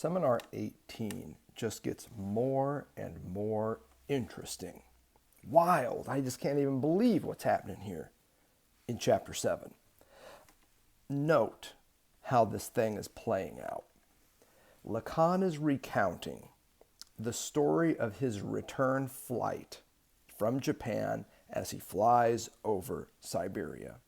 Seminar 18 just gets more and more interesting. Wild. I just can't even believe what's happening here in Chapter 7. Note how this thing is playing out. Lacan is recounting the story of his return flight from Japan as he flies over Siberia.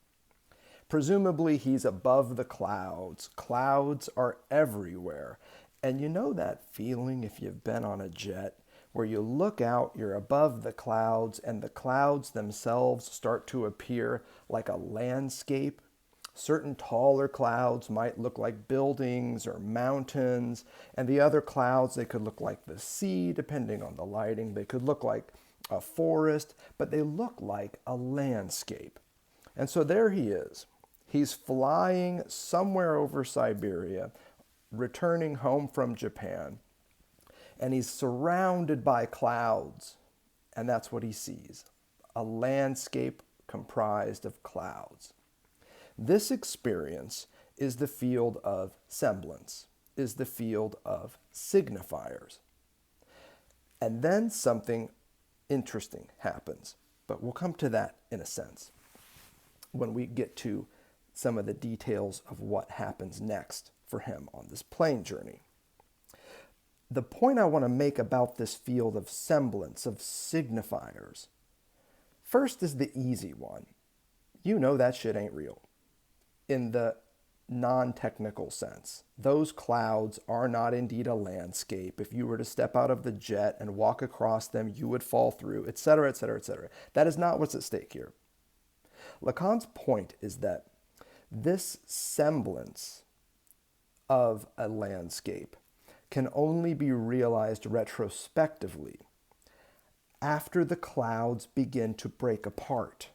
Presumably he's above the clouds. Clouds are everywhere. And you know that feeling if you've been on a jet where you look out, you're above the clouds, and the clouds themselves start to appear like a landscape? Certain taller clouds might look like buildings or mountains, and the other clouds, they could look like the sea, depending on the lighting. They could look like a forest, but they look like a landscape. And so there he is. He's flying somewhere over Siberia, returning home from Japan, and he's surrounded by clouds, and that's what he sees, a landscape comprised of clouds. This experience is the field of semblance, is the field of signifiers. And then something interesting happens, but we'll come to that in a sense when we get to some of the details of what happens next for him on this plane journey. The point I want to make about this field of semblance, of signifiers, first is the easy one. You know that shit ain't real. In the non-technical sense, those clouds are not indeed a landscape. If you were to step out of the jet and walk across them, you would fall through, etc., etc., etc. That is not what's at stake here. Lacan's point is that this semblance of a landscape can only be realized retrospectively after the clouds begin to break apart,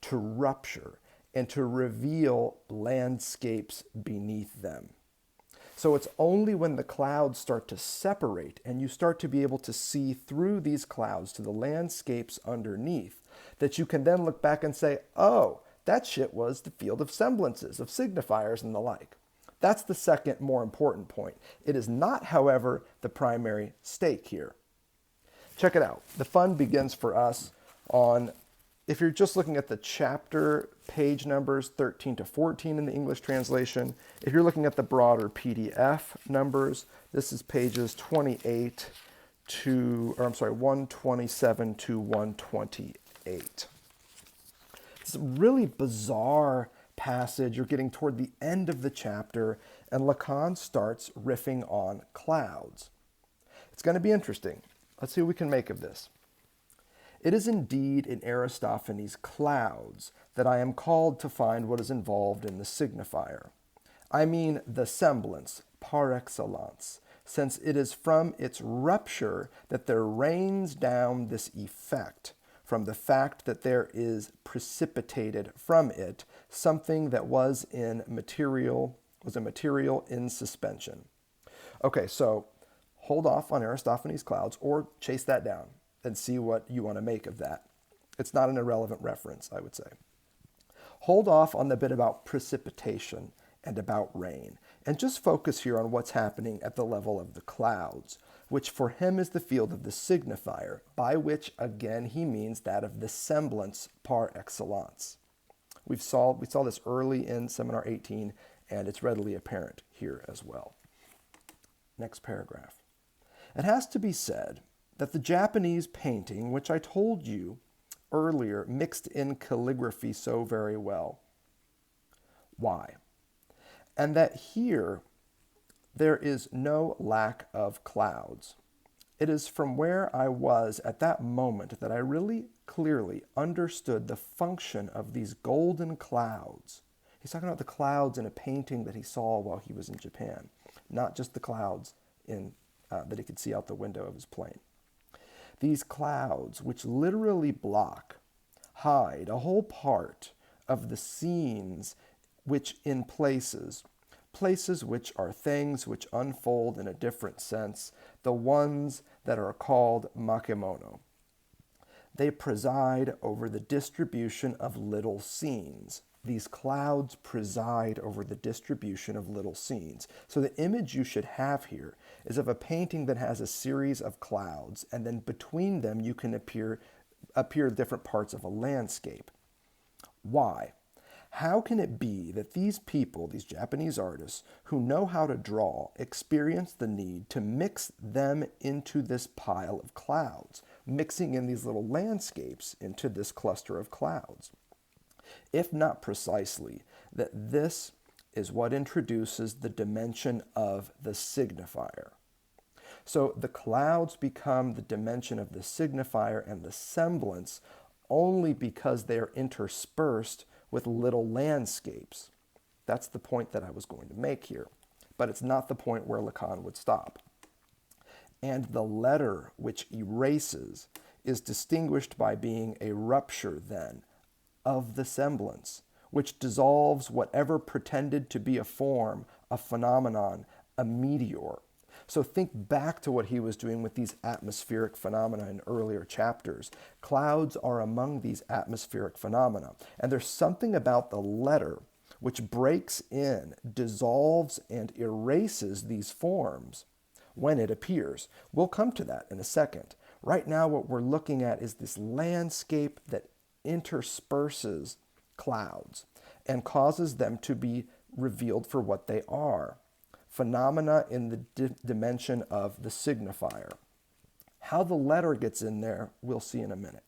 to rupture, and to reveal landscapes beneath them. So it's only when the clouds start to separate and you start to be able to see through these clouds to the landscapes underneath that you can then look back and say, oh, that shit was the field of semblances, of signifiers and the like. That's the second more important point. It is not, however, the primary stake here. Check it out. The fun begins for us on, if you're just looking at the chapter page numbers 13 to 14 in the English translation, if you're looking at the broader PDF numbers, this is pages 127 to 128. It's a really bizarre passage. You're getting toward the end of the chapter, and Lacan starts riffing on clouds. It's going to be interesting. Let's see what we can make of this. It is indeed in Aristophanes' clouds that I am called to find what is involved in the signifier. I mean the semblance, par excellence, since it is from its rupture that there rains down this effect, from the fact that there is precipitated from it something that was a material in suspension. Okay, so hold off on Aristophanes' clouds or chase that down and see what you want to make of that. It's not an irrelevant reference, I would say. Hold off on the bit about precipitation and about rain, and just focus here on what's happening at the level of the clouds, which for him is the field of the signifier, by which, again, he means that of the semblance par excellence. We saw this early in Seminar 18, and it's readily apparent here as well. Next paragraph. It has to be said that the Japanese painting, which I told you earlier mixed in calligraphy so very well. Why? And that here there is no lack of clouds. It is from where I was at that moment that I really clearly understood the function of these golden clouds. He's talking about the clouds in a painting that he saw while he was in Japan, not just the clouds that he could see out the window of his plane. These clouds, which literally block, hide a whole part of the scenes which in places which are things which unfold in a different sense, the ones that are called makemono. They preside over the distribution of little scenes, these clouds preside over the distribution of little scenes. So the image you should have here is of a painting that has a series of clouds, and then between them you can appear different parts of a landscape. Why? How can it be that these people, these Japanese artists, who know how to draw, experience the need to mix them into this pile of clouds, mixing in these little landscapes into this cluster of clouds? If not precisely that this is what introduces the dimension of the signifier. So the clouds become the dimension of the signifier and the semblance only because they are interspersed with little landscapes. That's the point that I was going to make here. But it's not the point where Lacan would stop. And the letter which erases is distinguished by being a rupture, then, of the semblance, which dissolves whatever pretended to be a form, a phenomenon, a meteor. So think back to what he was doing with these atmospheric phenomena in earlier chapters. Clouds are among these atmospheric phenomena. And there's something about the letter which breaks in, dissolves, and erases these forms when it appears. We'll come to that in a second. Right now, what we're looking at is this landscape that intersperses clouds and causes them to be revealed for what they are. Phenomena in the dimension of the signifier. How the letter gets in there, we'll see in a minute.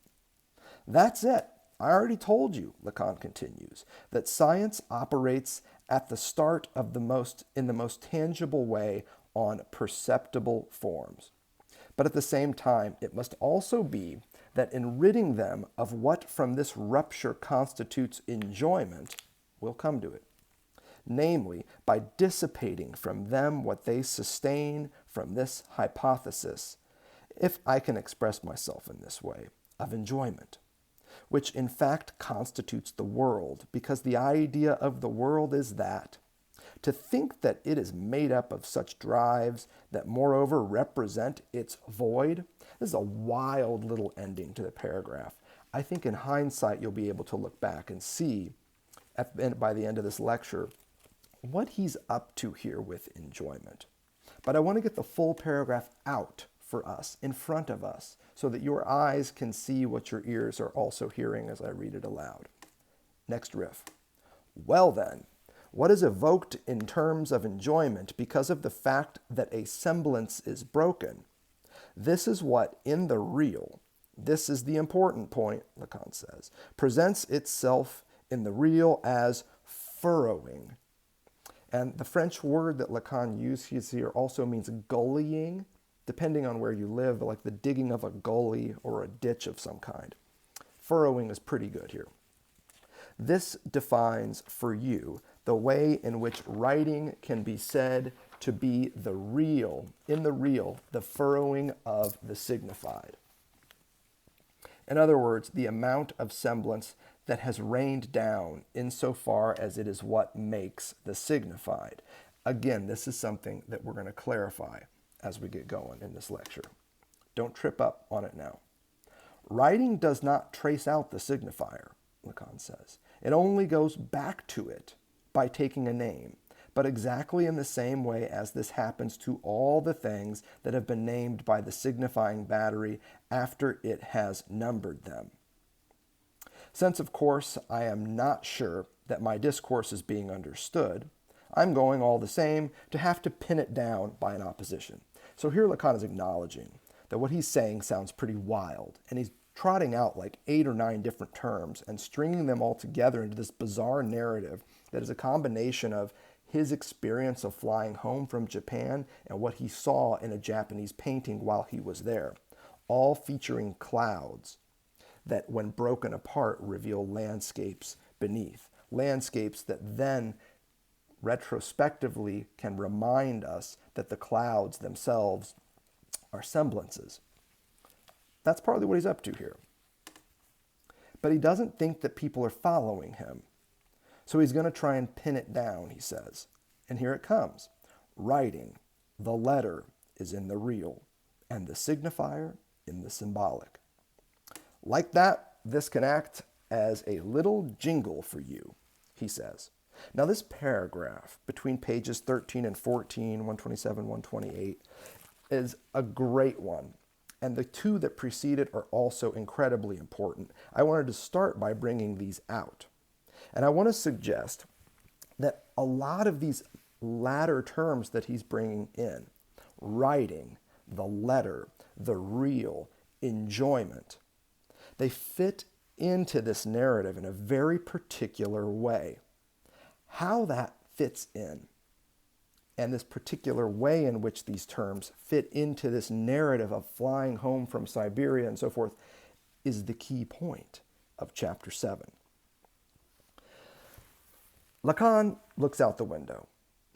That's it. I already told you, Lacan continues, that science operates at the start of in the most tangible way on perceptible forms. But at the same time, it must also be that in ridding them of what from this rupture constitutes enjoyment, we'll come to it. Namely, by dissipating from them what they sustain from this hypothesis, if I can express myself in this way, of enjoyment, which in fact constitutes the world, because the idea of the world is that. To think that it is made up of such drives that moreover represent its void, this is a wild little ending to the paragraph. I think in hindsight you'll be able to look back and see by the end of this lecture what he's up to here with enjoyment. But I want to get the full paragraph out for us, in front of us, so that your eyes can see what your ears are also hearing as I read it aloud. Next riff. Well then, what is evoked in terms of enjoyment because of the fact that a semblance is broken? This is what, in the real, this is the important point, Lacan says, presents itself in the real as furrowing. And the French word that Lacan uses here also means gullying, depending on where you live, like the digging of a gully or a ditch of some kind. Furrowing is pretty good here. This defines for you the way in which writing can be said to be the real, in the real, the furrowing of the signified. In other words, the amount of semblance that has rained down insofar as it is what makes the signified. Again, this is something that we're going to clarify as we get going in this lecture. Don't trip up on it now. Writing does not trace out the signifier, Lacan says. It only goes back to it by taking a name, but exactly in the same way as this happens to all the things that have been named by the signifying battery after it has numbered them. Since, of course, I am not sure that my discourse is being understood, I'm going all the same to have to pin it down by an opposition. So here Lacan is acknowledging that what he's saying sounds pretty wild, and he's trotting out like 8 or 9 different terms and stringing them all together into this bizarre narrative that is a combination of his experience of flying home from Japan and what he saw in a Japanese painting while he was there, all featuring clouds that, when broken apart, reveal landscapes beneath. Landscapes that then, retrospectively, can remind us that the clouds themselves are semblances. That's partly what he's up to here. But he doesn't think that people are following him. So he's going to try and pin it down, he says. And here it comes. Writing, the letter, is in the real, and the signifier in the symbolic. Like that, this can act as a little jingle for you. he says. Now this paragraph between pages 13 and 14, 127, 128, is a great one. And the two that precede it are also incredibly important. I wanted to start by bringing these out. And I want to suggest that a lot of these latter terms that he's bringing in, writing, the letter, the real, enjoyment, they fit into this narrative in a very particular way. How that fits in, and this particular way in which these terms fit into this narrative of flying home from Siberia and so forth, is the key point of chapter 7. Lacan looks out the window.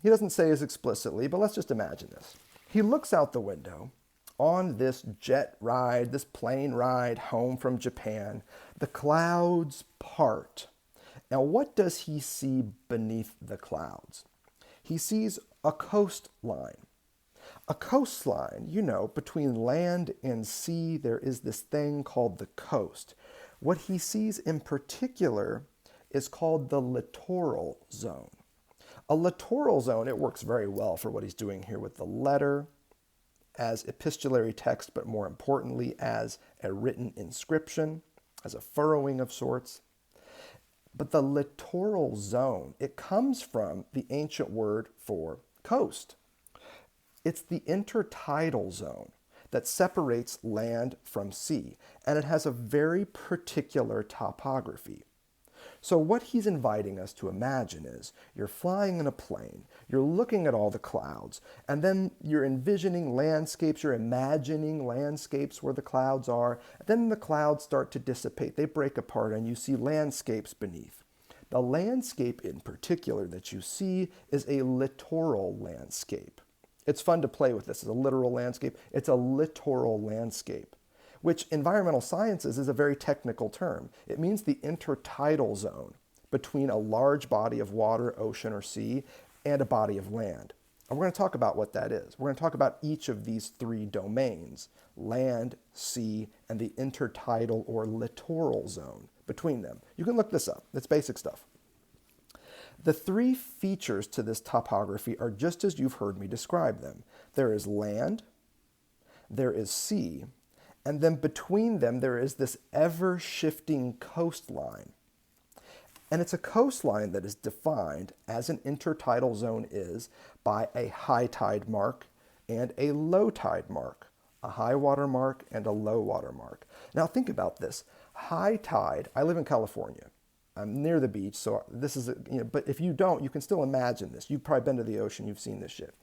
He doesn't say this explicitly, but let's just imagine this. He looks out the window on this jet ride, this plane ride home from Japan. The clouds part. Now, what does he see beneath the clouds? He sees a coastline. A coastline, between land and sea, there is this thing called the coast. What he sees in particular is called the littoral zone. A littoral zone, it works very well for what he's doing here with the letter as epistolary text, but more importantly as a written inscription, as a furrowing of sorts. But the littoral zone, it comes from the ancient word for coast. It's the intertidal zone that separates land from sea, and it has a very particular topography. So what he's inviting us to imagine is you're flying in a plane, you're looking at all the clouds, and then you're envisioning landscapes, you're imagining landscapes where the clouds are. Then the clouds start to dissipate, they break apart, and you see landscapes beneath. The landscape in particular that you see is a littoral landscape. It's fun to play with this. It's a literal landscape. It's a littoral landscape, which environmental sciences is a very technical term. It means the intertidal zone between a large body of water, ocean, or sea, and a body of land. And we're going to talk about what that is. We're going to talk about each of these three domains, land, sea, and the intertidal or littoral zone between them. You can look this up. It's basic stuff. The three features to this topography are just as you've heard me describe them. There is land, there is sea, and then between them there is this ever-shifting coastline. And it's a coastline that is defined, as an intertidal zone is, by a high tide mark and a low tide mark, a high water mark and a low water mark. Now think about this. High tide, I live in California. I'm near the beach, so this is, but if you don't, you can still imagine this. You've probably been to the ocean, you've seen this shit.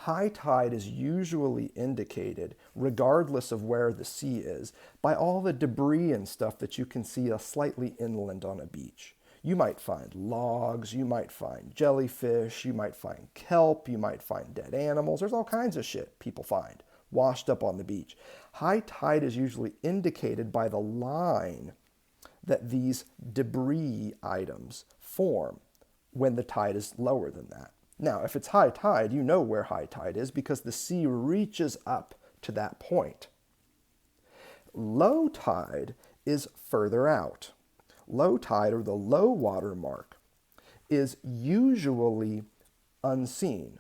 High tide is usually indicated, regardless of where the sea is, by all the debris and stuff that you can see slightly inland on a beach. You might find logs, you might find jellyfish, you might find kelp, you might find dead animals. There's all kinds of shit people find washed up on the beach. High tide is usually indicated by the line that these debris items form when the tide is lower than that. Now, if it's high tide, you know where high tide is because the sea reaches up to that point. Low tide is further out. Low tide, or the low water mark, is usually unseen.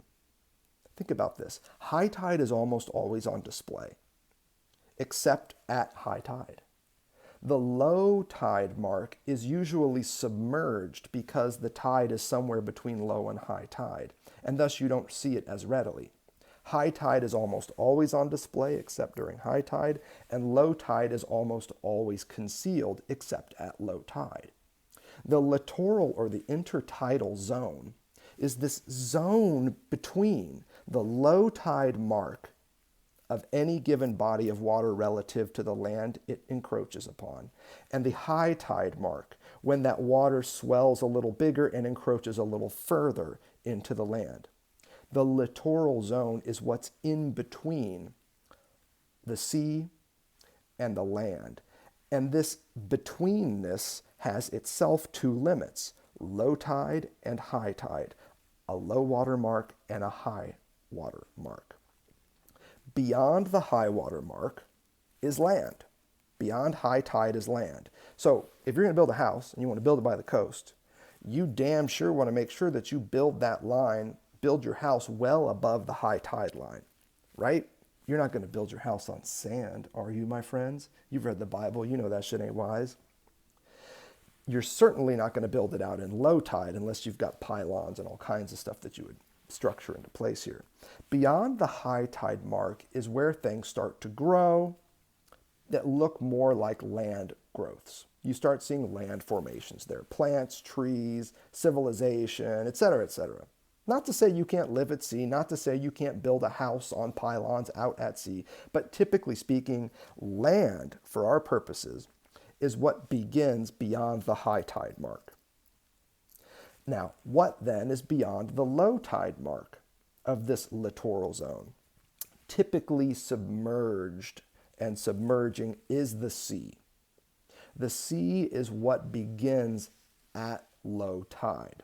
Think about this. High tide is almost always on display, except at high tide. The low tide mark is usually submerged because the tide is somewhere between low and high tide, and thus you don't see it as readily. High tide is almost always on display except during high tide, and low tide is almost always concealed except at low tide. The littoral or the intertidal zone is this zone between the low tide mark of any given body of water relative to the land it encroaches upon, and the high tide mark, when that water swells a little bigger and encroaches a little further into the land. The littoral zone is what's in between the sea and the land. And this betweenness has itself two limits, low tide and high tide, a low water mark and a high water mark. Beyond the high water mark is land. Beyond high tide is land. So if you're going to build a house and you want to build it by the coast, you damn sure want to make sure that you build that line, build your house well above the high tide line, right? You're not going to build your house on sand, are you, my friends? You've read the Bible. You know that shit ain't wise. You're certainly not going to build it out in low tide unless you've got pylons and all kinds of stuff that you would structure into place here. Beyond the high tide mark is where things start to grow that look more like land growths. You start seeing land formations there, plants, trees, civilization, etc., etc. Not to say you can't live at sea, not to say you can't build a house on pylons out at sea, but typically speaking, land, for our purposes, is what begins beyond the high tide mark. Now, what then is beyond the low tide mark of this littoral zone? Typically submerged and submerging is the sea. The sea is what begins at low tide.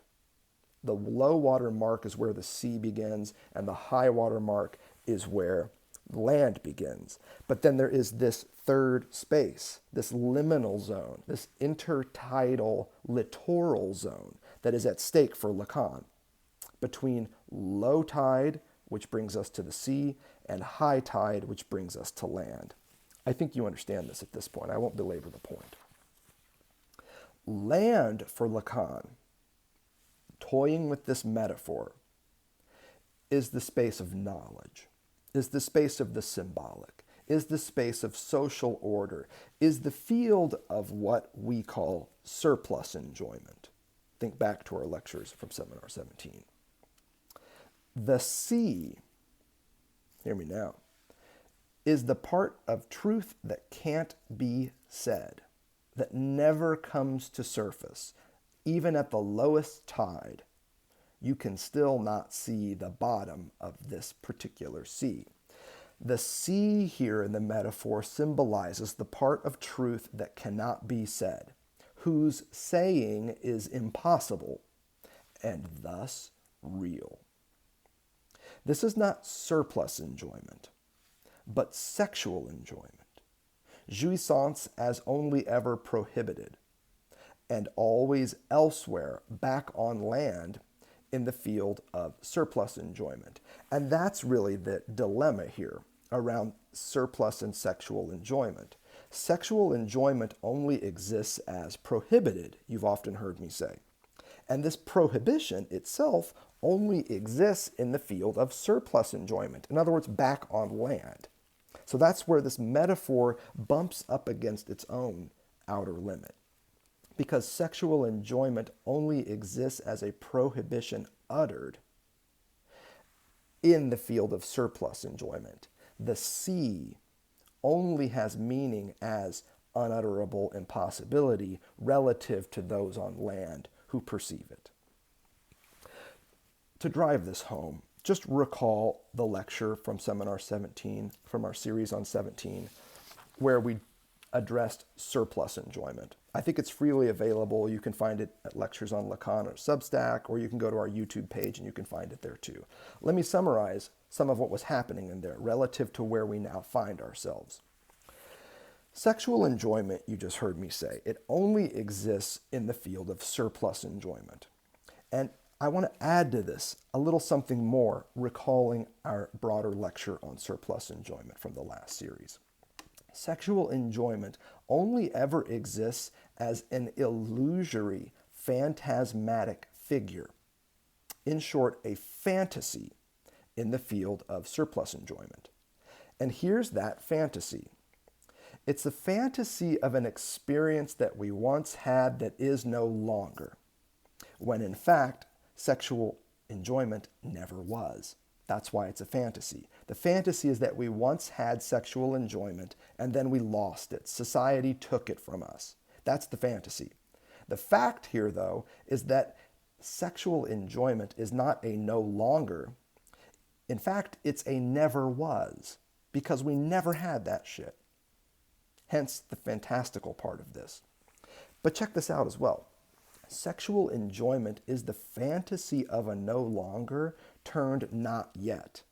The low water mark is where the sea begins, and the high water mark is where land begins. But then there is this third space, this liminal zone, this intertidal littoral zone that is at stake for Lacan, between low tide, which brings us to the sea, and high tide, which brings us to land. I think you understand this at this point. I won't belabor the point. Land for Lacan, toying with this metaphor, is the space of knowledge, is the space of the symbolic, is the space of social order, is the field of what we call surplus enjoyment. Think back to our lectures from Seminar 17. The sea, hear me now, is the part of truth that can't be said, that never comes to surface. Even at the lowest tide, you can still not see the bottom of this particular sea. The sea here in the metaphor symbolizes the part of truth that cannot be said, whose saying is impossible, and thus real. This is not surplus enjoyment, but sexual enjoyment, jouissance as only ever prohibited, and always elsewhere back on land in the field of surplus enjoyment. And that's really the dilemma here around surplus and sexual enjoyment. Sexual enjoyment only exists as prohibited, you've often heard me say. And this prohibition itself only exists in the field of surplus enjoyment. In other words, back on land. So that's where this metaphor bumps up against its own outer limit. Because sexual enjoyment only exists as a prohibition uttered in the field of surplus enjoyment. The sea only has meaning as unutterable impossibility relative to those on land who perceive it. To drive this home, just recall the lecture from Seminar 17, from our series on 17, where we addressed surplus enjoyment. I think it's freely available. You can find it at Lectures on Lacan or Substack, or you can go to our YouTube page and you can find it there too. Let me summarize some of what was happening in there relative to where we now find ourselves. Sexual enjoyment, you just heard me say, it only exists in the field of surplus enjoyment. And I want to add to this a little something more, recalling our broader lecture on surplus enjoyment from the last series. Sexual enjoyment only ever exists as an illusory, phantasmatic figure. In short, a fantasy in the field of surplus enjoyment. And here's that fantasy. It's the fantasy of an experience that we once had that is no longer, when in fact, sexual enjoyment never was. That's why it's a fantasy. The fantasy is that we once had sexual enjoyment and then we lost it. Society took it from us. That's the fantasy. The fact here, though, is that sexual enjoyment is not a no longer. In fact, it's a never was, because we never had that shit. Hence the fantastical part of this. But check this out as well. Sexual enjoyment is the fantasy of a no longer turned not yet,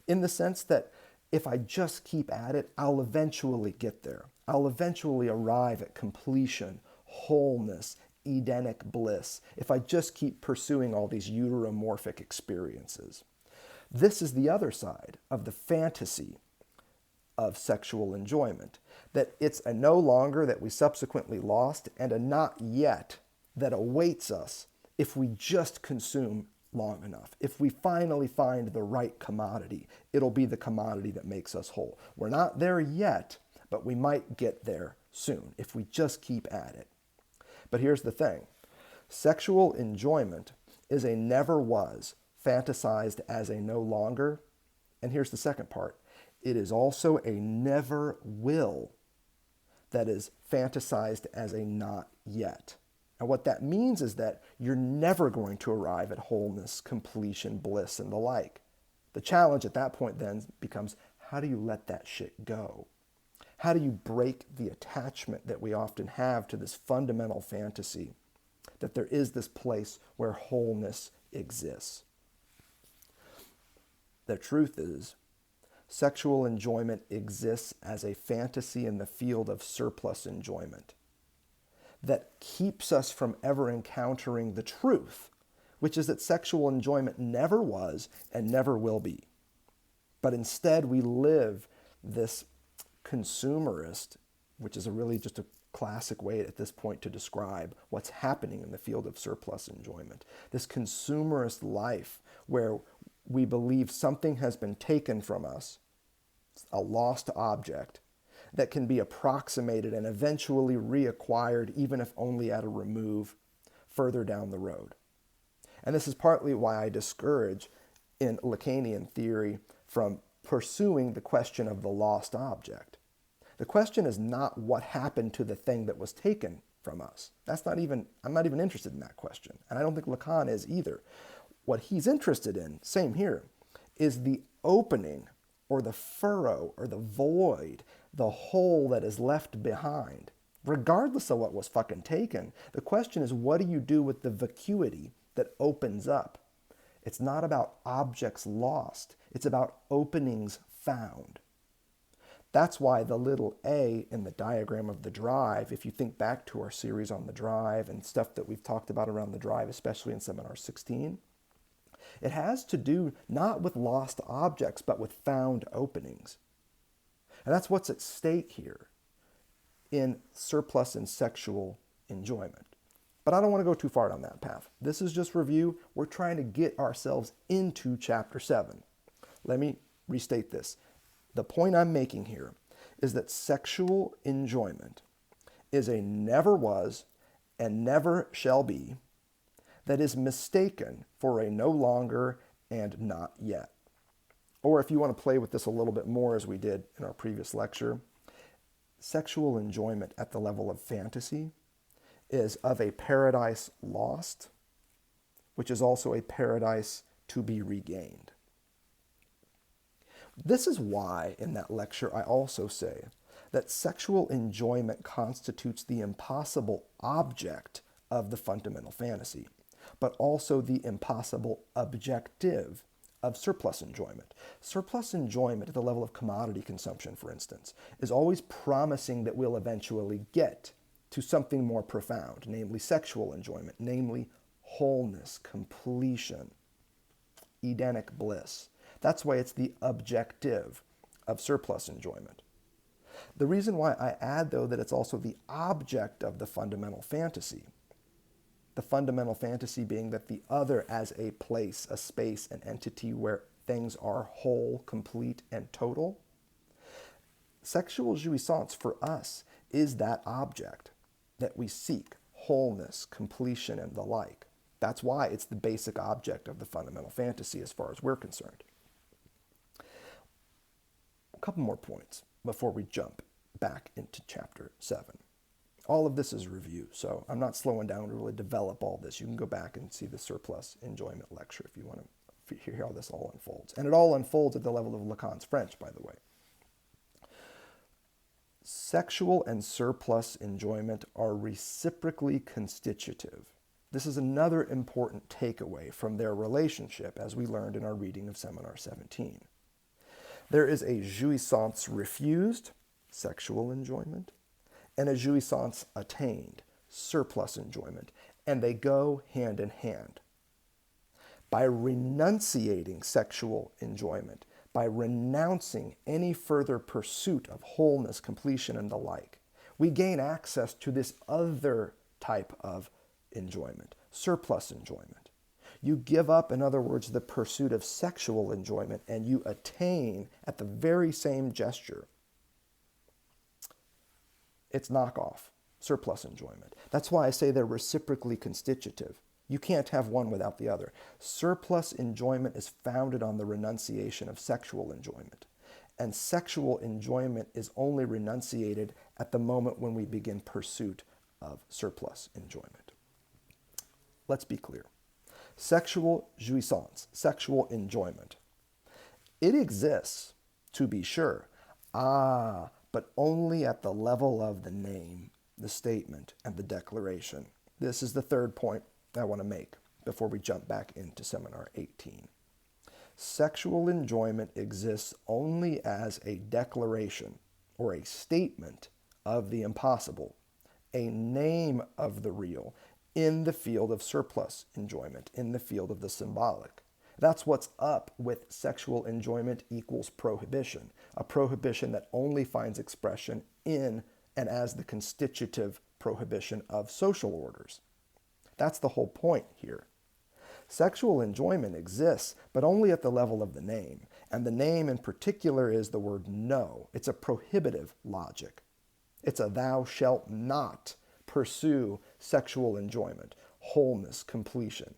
in the sense that if I just keep at it, I'll eventually get there. I'll eventually arrive at completion, wholeness, Edenic bliss if I just keep pursuing all these uteromorphic experiences. This is the other side of the fantasy of sexual enjoyment, that it's a no longer that we subsequently lost and a not yet that awaits us if we just consume long enough. If we finally find the right commodity, it'll be the commodity that makes us whole. We're not there yet, but we might get there soon if we just keep at it. But here's the thing. Sexual enjoyment is a never was, fantasized as a no longer. And here's the second part. It is also a never will that is fantasized as a not yet. And what that means is that you're never going to arrive at wholeness, completion, bliss, and the like. The challenge at that point then becomes, how do you let that shit go? How do you break the attachment that we often have to this fundamental fantasy that there is this place where wholeness exists? The truth is, sexual enjoyment exists as a fantasy in the field of surplus enjoyment that keeps us from ever encountering the truth, which is that sexual enjoyment never was and never will be. But instead, we live this consumerist, which is really just a classic way at this point to describe what's happening in the field of surplus enjoyment. This consumerist life where we believe something has been taken from us, a lost object, that can be approximated and eventually reacquired, even if only at a remove further down the road. And this is partly why I discourage in Lacanian theory from pursuing the question of the lost object. The question is not what happened to the thing that was taken from us. I'm not even interested in that question. And I don't think Lacan is either. What he's interested in, same here, is the opening or the furrow or the void, the hole that is left behind. Regardless of what was fucking taken, the question is, what do you do with the vacuity that opens up? It's not about objects lost. It's about openings found. That's why the little a in the diagram of the drive, if you think back to our series on the drive and stuff that we've talked about around the drive, especially in Seminar 16, it has to do not with lost objects, but with found openings. And that's what's at stake here in surplus and sexual enjoyment. But I don't want to go too far down that path. This is just review. We're trying to get ourselves into Chapter 7. Let me restate this. The point I'm making here is that sexual enjoyment is a never was and never shall be that is mistaken for a no longer and not yet. Or if you want to play with this a little bit more, as we did in our previous lecture, sexual enjoyment at the level of fantasy is of a paradise lost, which is also a paradise to be regained. This is why in that lecture I also say that sexual enjoyment constitutes the impossible object of the fundamental fantasy, but also the impossible objective of surplus enjoyment. Surplus enjoyment at the level of commodity consumption, for instance, is always promising that we'll eventually get to something more profound, namely sexual enjoyment, namely wholeness, completion, Edenic bliss. That's why it's the objective of surplus enjoyment. The reason why I add, though, that it's also the object of the fundamental fantasy, the fundamental fantasy being that the other as a place, a space, an entity where things are whole, complete, and total. Sexual jouissance for us is that object that we seek, wholeness, completion, and the like. That's why it's the basic object of the fundamental fantasy as far as we're concerned. A couple more points before we jump back into Chapter 7. All of this is review, so I'm not slowing down to really develop all this. You can go back and see the surplus enjoyment lecture if you want to hear how this all unfolds. And it all unfolds at the level of Lacan's French, by the way. Sexual and surplus enjoyment are reciprocally constitutive. This is another important takeaway from their relationship, as we learned in our reading of Seminar 17. There is a jouissance refused, sexual enjoyment, and a jouissance attained, surplus enjoyment, and they go hand in hand. By renunciating sexual enjoyment, by renouncing any further pursuit of wholeness, completion, and the like, we gain access to this other type of enjoyment, surplus enjoyment. You give up, in other words, the pursuit of sexual enjoyment, and you attain, at the very same gesture, its knockoff, surplus enjoyment. That's why I say they're reciprocally constitutive. You can't have one without the other. Surplus enjoyment is founded on the renunciation of sexual enjoyment. And sexual enjoyment is only renunciated at the moment when we begin pursuit of surplus enjoyment. Let's be clear. Sexual jouissance, sexual enjoyment. It exists, to be sure, but only at the level of the name, the statement, and the declaration. This is the third point I want to make before we jump back into Seminar 18. Sexual enjoyment exists only as a declaration or a statement of the impossible, a name of the real in the field of surplus enjoyment, in the field of the symbolic. That's what's up with sexual enjoyment equals prohibition, a prohibition that only finds expression in and as the constitutive prohibition of social orders. That's the whole point here. Sexual enjoyment exists, but only at the level of the name. And the name in particular is the word no. It's a prohibitive logic. It's a thou shalt not pursue sexual enjoyment, wholeness, completion.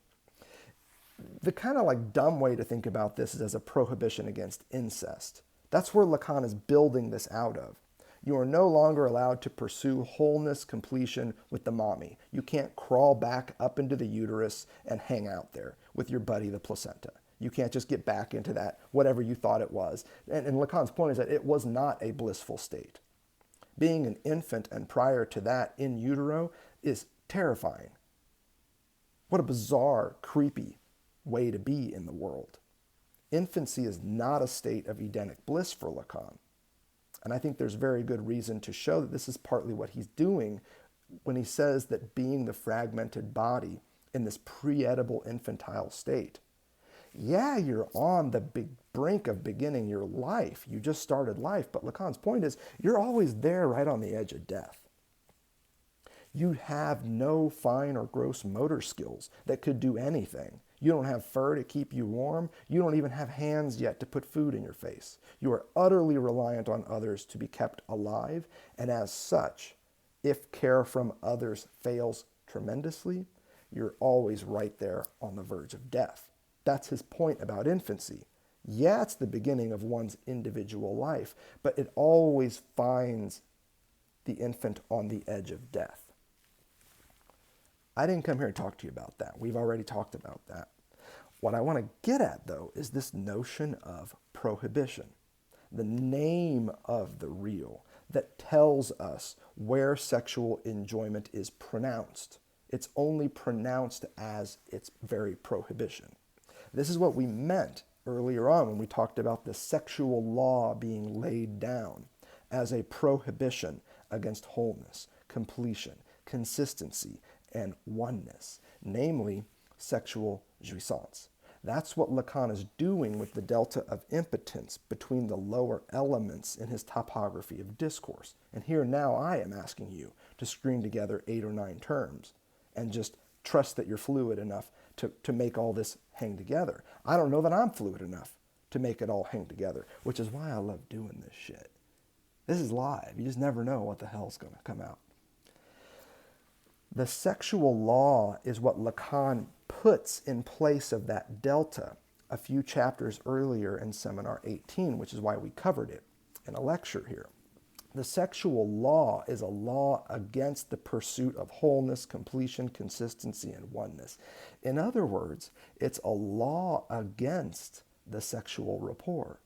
The kind of like dumb way to think about this is as a prohibition against incest. That's where Lacan is building this out of. You are no longer allowed to pursue wholeness, completion with the mommy. You can't crawl back up into the uterus and hang out there with your buddy, the placenta. You can't just get back into that, whatever you thought it was. And Lacan's point is that it was not a blissful state. Being an infant and prior to that in utero is terrifying. What a bizarre, creepy way to be in the world. Infancy is not a state of Edenic bliss for Lacan. And I think there's very good reason to show that this is partly what he's doing when he says that being the fragmented body in this pre-edible infantile state. Yeah, you're on the big brink of beginning your life. You just started life. But Lacan's point is you're always there right on the edge of death. You have no fine or gross motor skills that could do anything. You don't have fur to keep you warm. You don't even have hands yet to put food in your face. You are utterly reliant on others to be kept alive. And as such, if care from others fails tremendously, you're always right there on the verge of death. That's his point about infancy. Yeah, it's the beginning of one's individual life, but it always finds the infant on the edge of death. I didn't come here to talk to you about that. We've already talked about that. What I want to get at, though, is this notion of prohibition, the name of the real that tells us where sexual enjoyment is pronounced. It's only pronounced as its very prohibition. This is what we meant earlier on when we talked about the sexual law being laid down as a prohibition against wholeness, completion, consistency, and oneness, namely sexual jouissance. That's what Lacan is doing with the delta of impotence between the lower elements in his topography of discourse. And here now I am asking you to string together 8 or 9 terms and just trust that you're fluid enough to make all this hang together. I don't know that I'm fluid enough to make it all hang together, which is why I love doing this shit. This is live. You just never know what the hell's going to come out. The sexual law is what Lacan puts in place of that delta a few chapters earlier in Seminar 18, which is why we covered it in a lecture here. The sexual law is a law against the pursuit of wholeness, completion, consistency, and oneness. In other words, it's a law against the sexual rapport,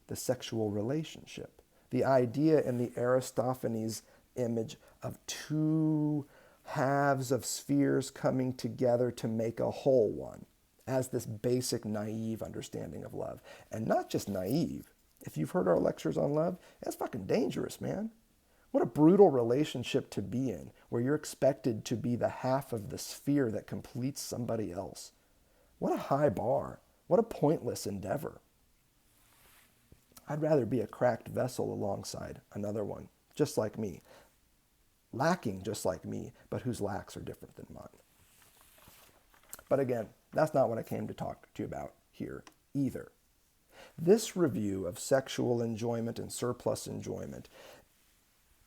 the sexual relationship, the idea in the Aristophanes image of two halves of spheres coming together to make a whole one, as this basic naive understanding of love. And not just naive. If you've heard our lectures on love, that's fucking dangerous, man. What a brutal relationship to be in, where you're expected to be the half of the sphere that completes somebody else. What a high bar. What a pointless endeavor. I'd rather be a cracked vessel alongside another one, just like me, lacking just like me, but whose lacks are different than mine. But again, that's not what I came to talk to you about here either. This review of sexual enjoyment and surplus enjoyment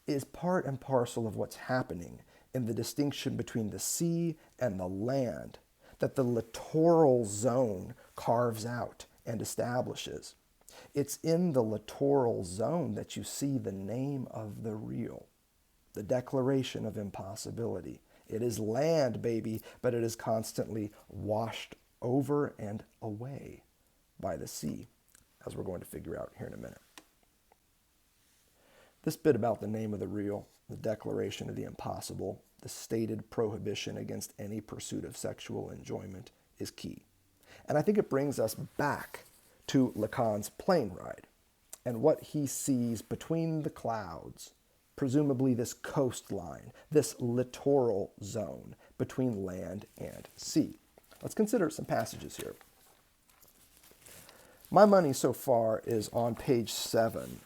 is part and parcel of what's happening in the distinction between the sea and the land that the littoral zone carves out and establishes. It's in the littoral zone that you see the name of the real, the declaration of impossibility. It is land, baby, but it is constantly washed over and away by the sea, as we're going to figure out here in a minute. This bit about the name of the real, the declaration of the impossible, the stated prohibition against any pursuit of sexual enjoyment is key. And I think it brings us back to Lacan's plane ride and what he sees between the clouds, presumably this coastline, this littoral zone between land and sea. Let's consider some passages here. My money so far is on page 7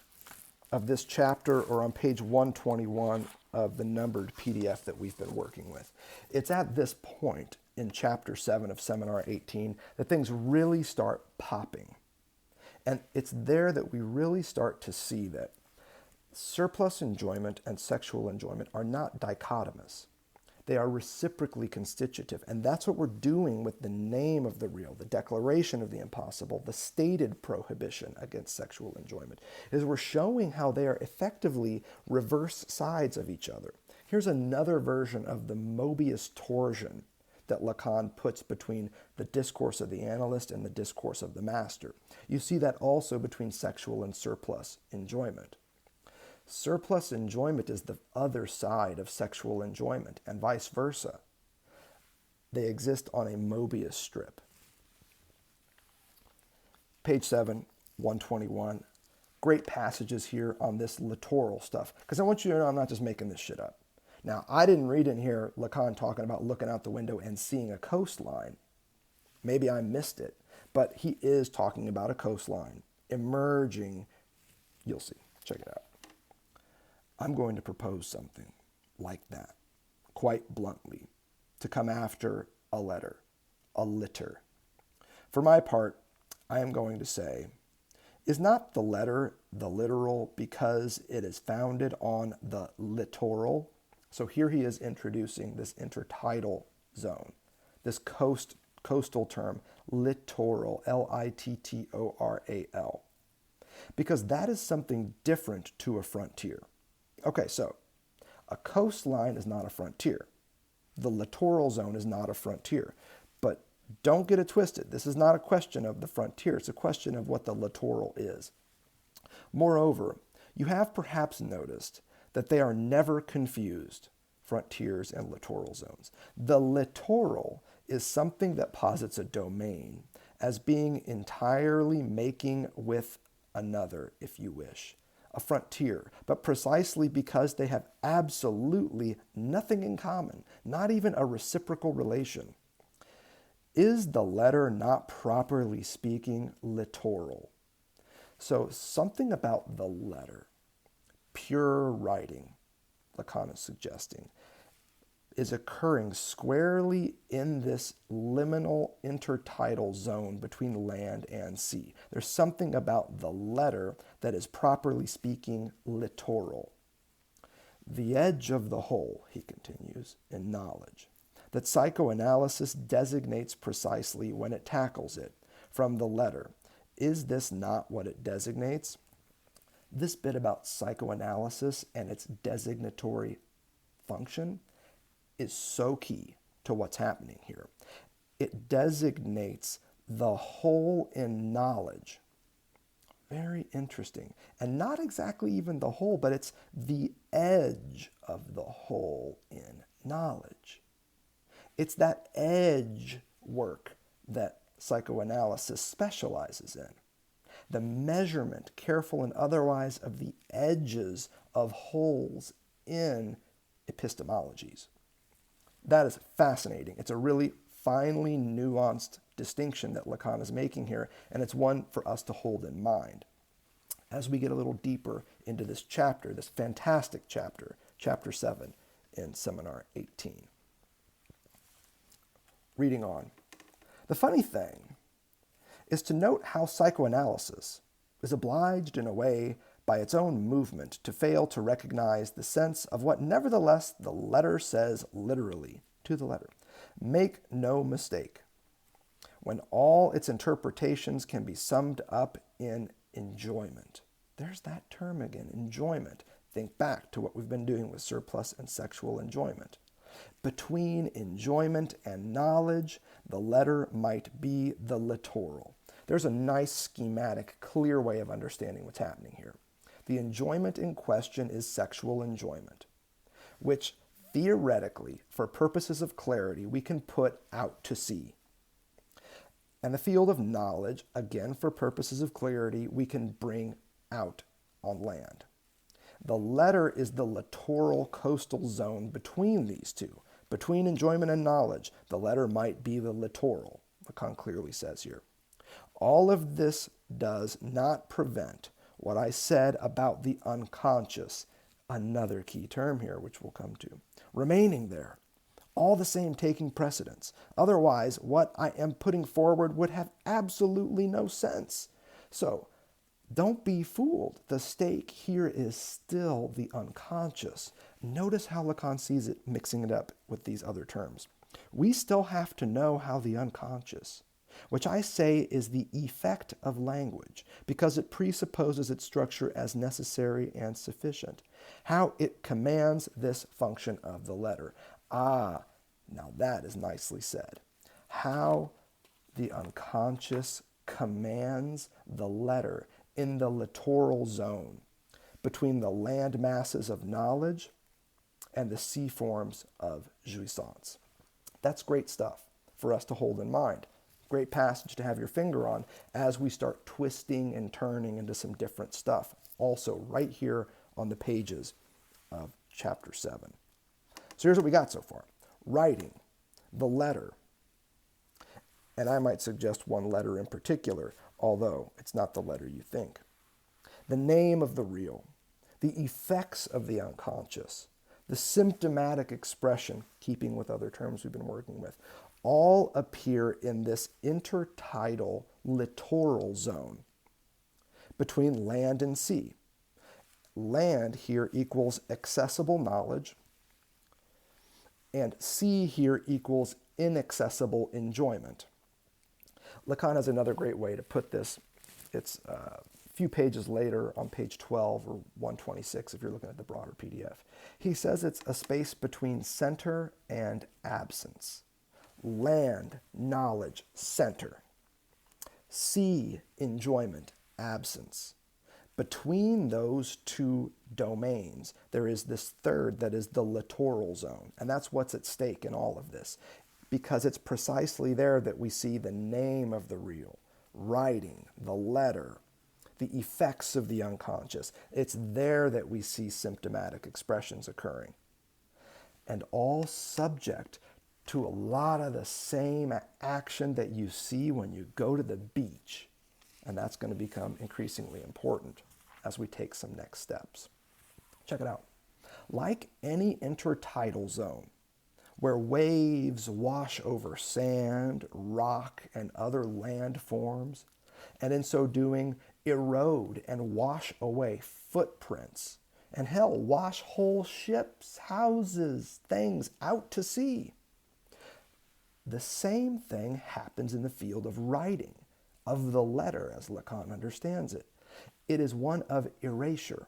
of this chapter, or on page 121 of the numbered PDF that we've been working with. It's at this point in chapter 7 of seminar 18 that things really start popping. And it's there that we really start to see that surplus enjoyment and sexual enjoyment are not dichotomous. They are reciprocally constitutive. And that's what we're doing with the name of the real, the declaration of the impossible, the stated prohibition against sexual enjoyment, is we're showing how they are effectively reverse sides of each other. Here's another version of the Mobius torsion that Lacan puts between the discourse of the analyst and the discourse of the master. You see that also between sexual and surplus enjoyment. Surplus enjoyment is the other side of sexual enjoyment, and vice versa. They exist on a Mobius strip. Page 7, 121. Great passages here on this littoral stuff, because I want you to know I'm not just making this shit up. Now, I didn't read in here Lacan talking about looking out the window and seeing a coastline. Maybe I missed it, but he is talking about a coastline emerging. You'll see. Check it out. I'm going to propose something like that, quite bluntly, to come after a letter, a litter. For my part, I am going to say, is not the letter the literal because it is founded on the littoral? So here he is introducing this intertidal zone, this coastal term, littoral, Littoral, because that is something different to a frontier. Okay, so a coastline is not a frontier. The littoral zone is not a frontier. But don't get it twisted. This is not a question of the frontier. It's a question of what the littoral is. Moreover, you have perhaps noticed that they are never confused, frontiers and littoral zones. The littoral is something that posits a domain as being entirely making with another, if you wish, a frontier, but precisely because they have absolutely nothing in common, not even a reciprocal relation. Is the letter not properly speaking littoral? So something about the letter, pure writing, Lacan is suggesting, is occurring squarely in this liminal intertidal zone between land and sea. There's something about the letter that is properly speaking littoral. The edge of the whole, he continues, in knowledge, that psychoanalysis designates precisely when it tackles it from the letter. Is this not what it designates? This bit about psychoanalysis and its designatory function is so key to what's happening here. It designates the whole in knowledge. Very interesting. And not exactly even the whole, but it's the edge of the whole in knowledge. It's that edge work that psychoanalysis specializes in. the measurement, careful and otherwise, of the edges of holes in epistemologies. That is fascinating. It's a really finely nuanced distinction that Lacan is making here, and it's one for us to hold in mind as we get a little deeper into this chapter, this fantastic chapter, chapter 7 in Seminar 18. Reading on. The funny thing is to note how psychoanalysis is obliged in a way by its own movement to fail to recognize the sense of what nevertheless the letter says literally, to the letter. Make no mistake. When all its interpretations can be summed up in enjoyment. There's that term again, enjoyment. Think back to what we've been doing with surplus and sexual enjoyment. Between enjoyment and knowledge, the letter might be the littoral. There's a nice schematic, clear way of understanding what's happening here. The enjoyment in question is sexual enjoyment, which theoretically, for purposes of clarity, we can put out to sea. And the field of knowledge, again, for purposes of clarity, we can bring out on land. The letter is the littoral coastal zone between these two. Between enjoyment and knowledge, the letter might be the littoral, Lacan clearly says here. All of this does not prevent what I said about the unconscious, another key term here, which we'll come to, remaining there, all the same taking precedence. Otherwise, what I am putting forward would have absolutely no sense. So, don't be fooled. The stake here is still the unconscious. Notice how Lacan sees it, mixing it up with these other terms. We still have to know how the unconscious, which I say is the effect of language, because it presupposes its structure as necessary and sufficient, how it commands this function of the letter. Ah, now that is nicely said. How the unconscious commands the letter in the littoral zone between the land masses of knowledge and the sea forms of jouissance. That's great stuff for us to hold in mind. Great passage to have your finger on as we start twisting and turning into some different stuff. Also right here on the pages of chapter 7. So here's what we got so far. Writing, the letter, and I might suggest one letter in particular, although it's not the letter you think. The name of the real, the effects of the unconscious, the symptomatic expression, keeping with other terms we've been working with, all appear in this intertidal littoral zone between land and sea. Land here equals accessible knowledge, and sea here equals inaccessible enjoyment. Lacan has another great way to put this. It's a few pages later on page 12 or 126 if you're looking at the broader PDF. He says it's a space between center and absence. Land, knowledge, center. Sea, enjoyment, absence. Between those two domains, there is this third that is the littoral zone. And that's what's at stake in all of this, because it's precisely there that we see the name of the real, writing, the letter, the effects of the unconscious. It's there that we see symptomatic expressions occurring. And all subject to a lot of the same action that you see when you go to the beach. And that's going to become increasingly important as we take some next steps. Check it out. Like any intertidal zone, where waves wash over sand, rock, and other land forms, and in so doing erode and wash away footprints, and hell, wash whole ships, houses, things out to sea. The same thing happens in the field of writing, of the letter as Lacan understands it. It is one of erasure.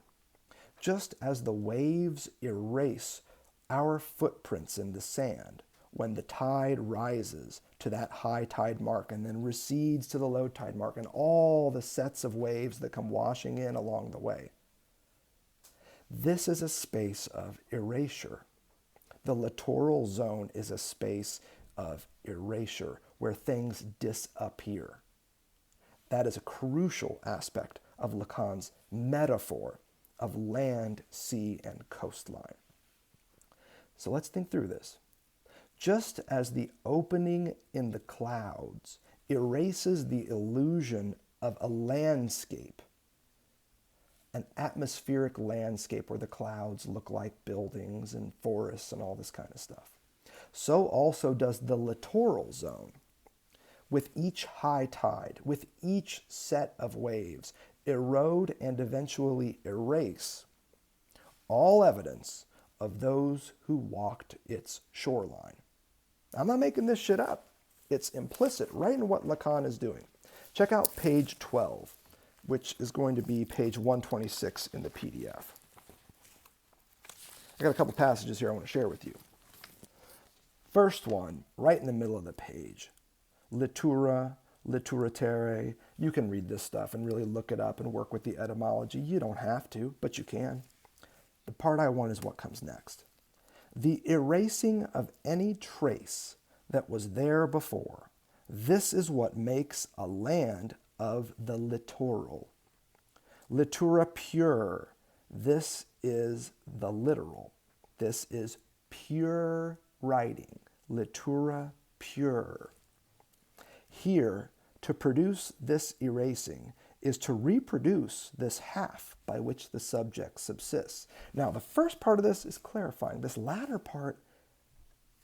Just as the waves erase our footprints in the sand when the tide rises to that high tide mark and then recedes to the low tide mark and all the sets of waves that come washing in along the way. This is a space of erasure. The littoral zone is a space of erasure where things disappear. That is a crucial aspect of Lacan's metaphor of land, sea, and coastline. So let's think through this. Just as the opening in the clouds erases the illusion of a landscape, an atmospheric landscape where the clouds look like buildings and forests and all this kind of stuff, so also does the littoral zone. With each high tide, with each set of waves, erode and eventually erase all evidence of those who walked its shoreline. I'm not making this shit up. It's implicit right in what Lacan is doing. Check out page 12, which is going to be page 126 in the PDF. I got a couple passages here I want to share with you. First one, right in the middle of the page. Littura, litturatere. You can read this stuff and really look it up and work with the etymology. You don't have to, but you can. The part I want is what comes next. The erasing of any trace that was there before. This is what makes a land of the littoral. Littura pure. This is the literal. This is pure writing. Littura pure. Here, to produce this erasing is to reproduce this half by which the subject subsists. Now, the first part of this is clarifying. This latter part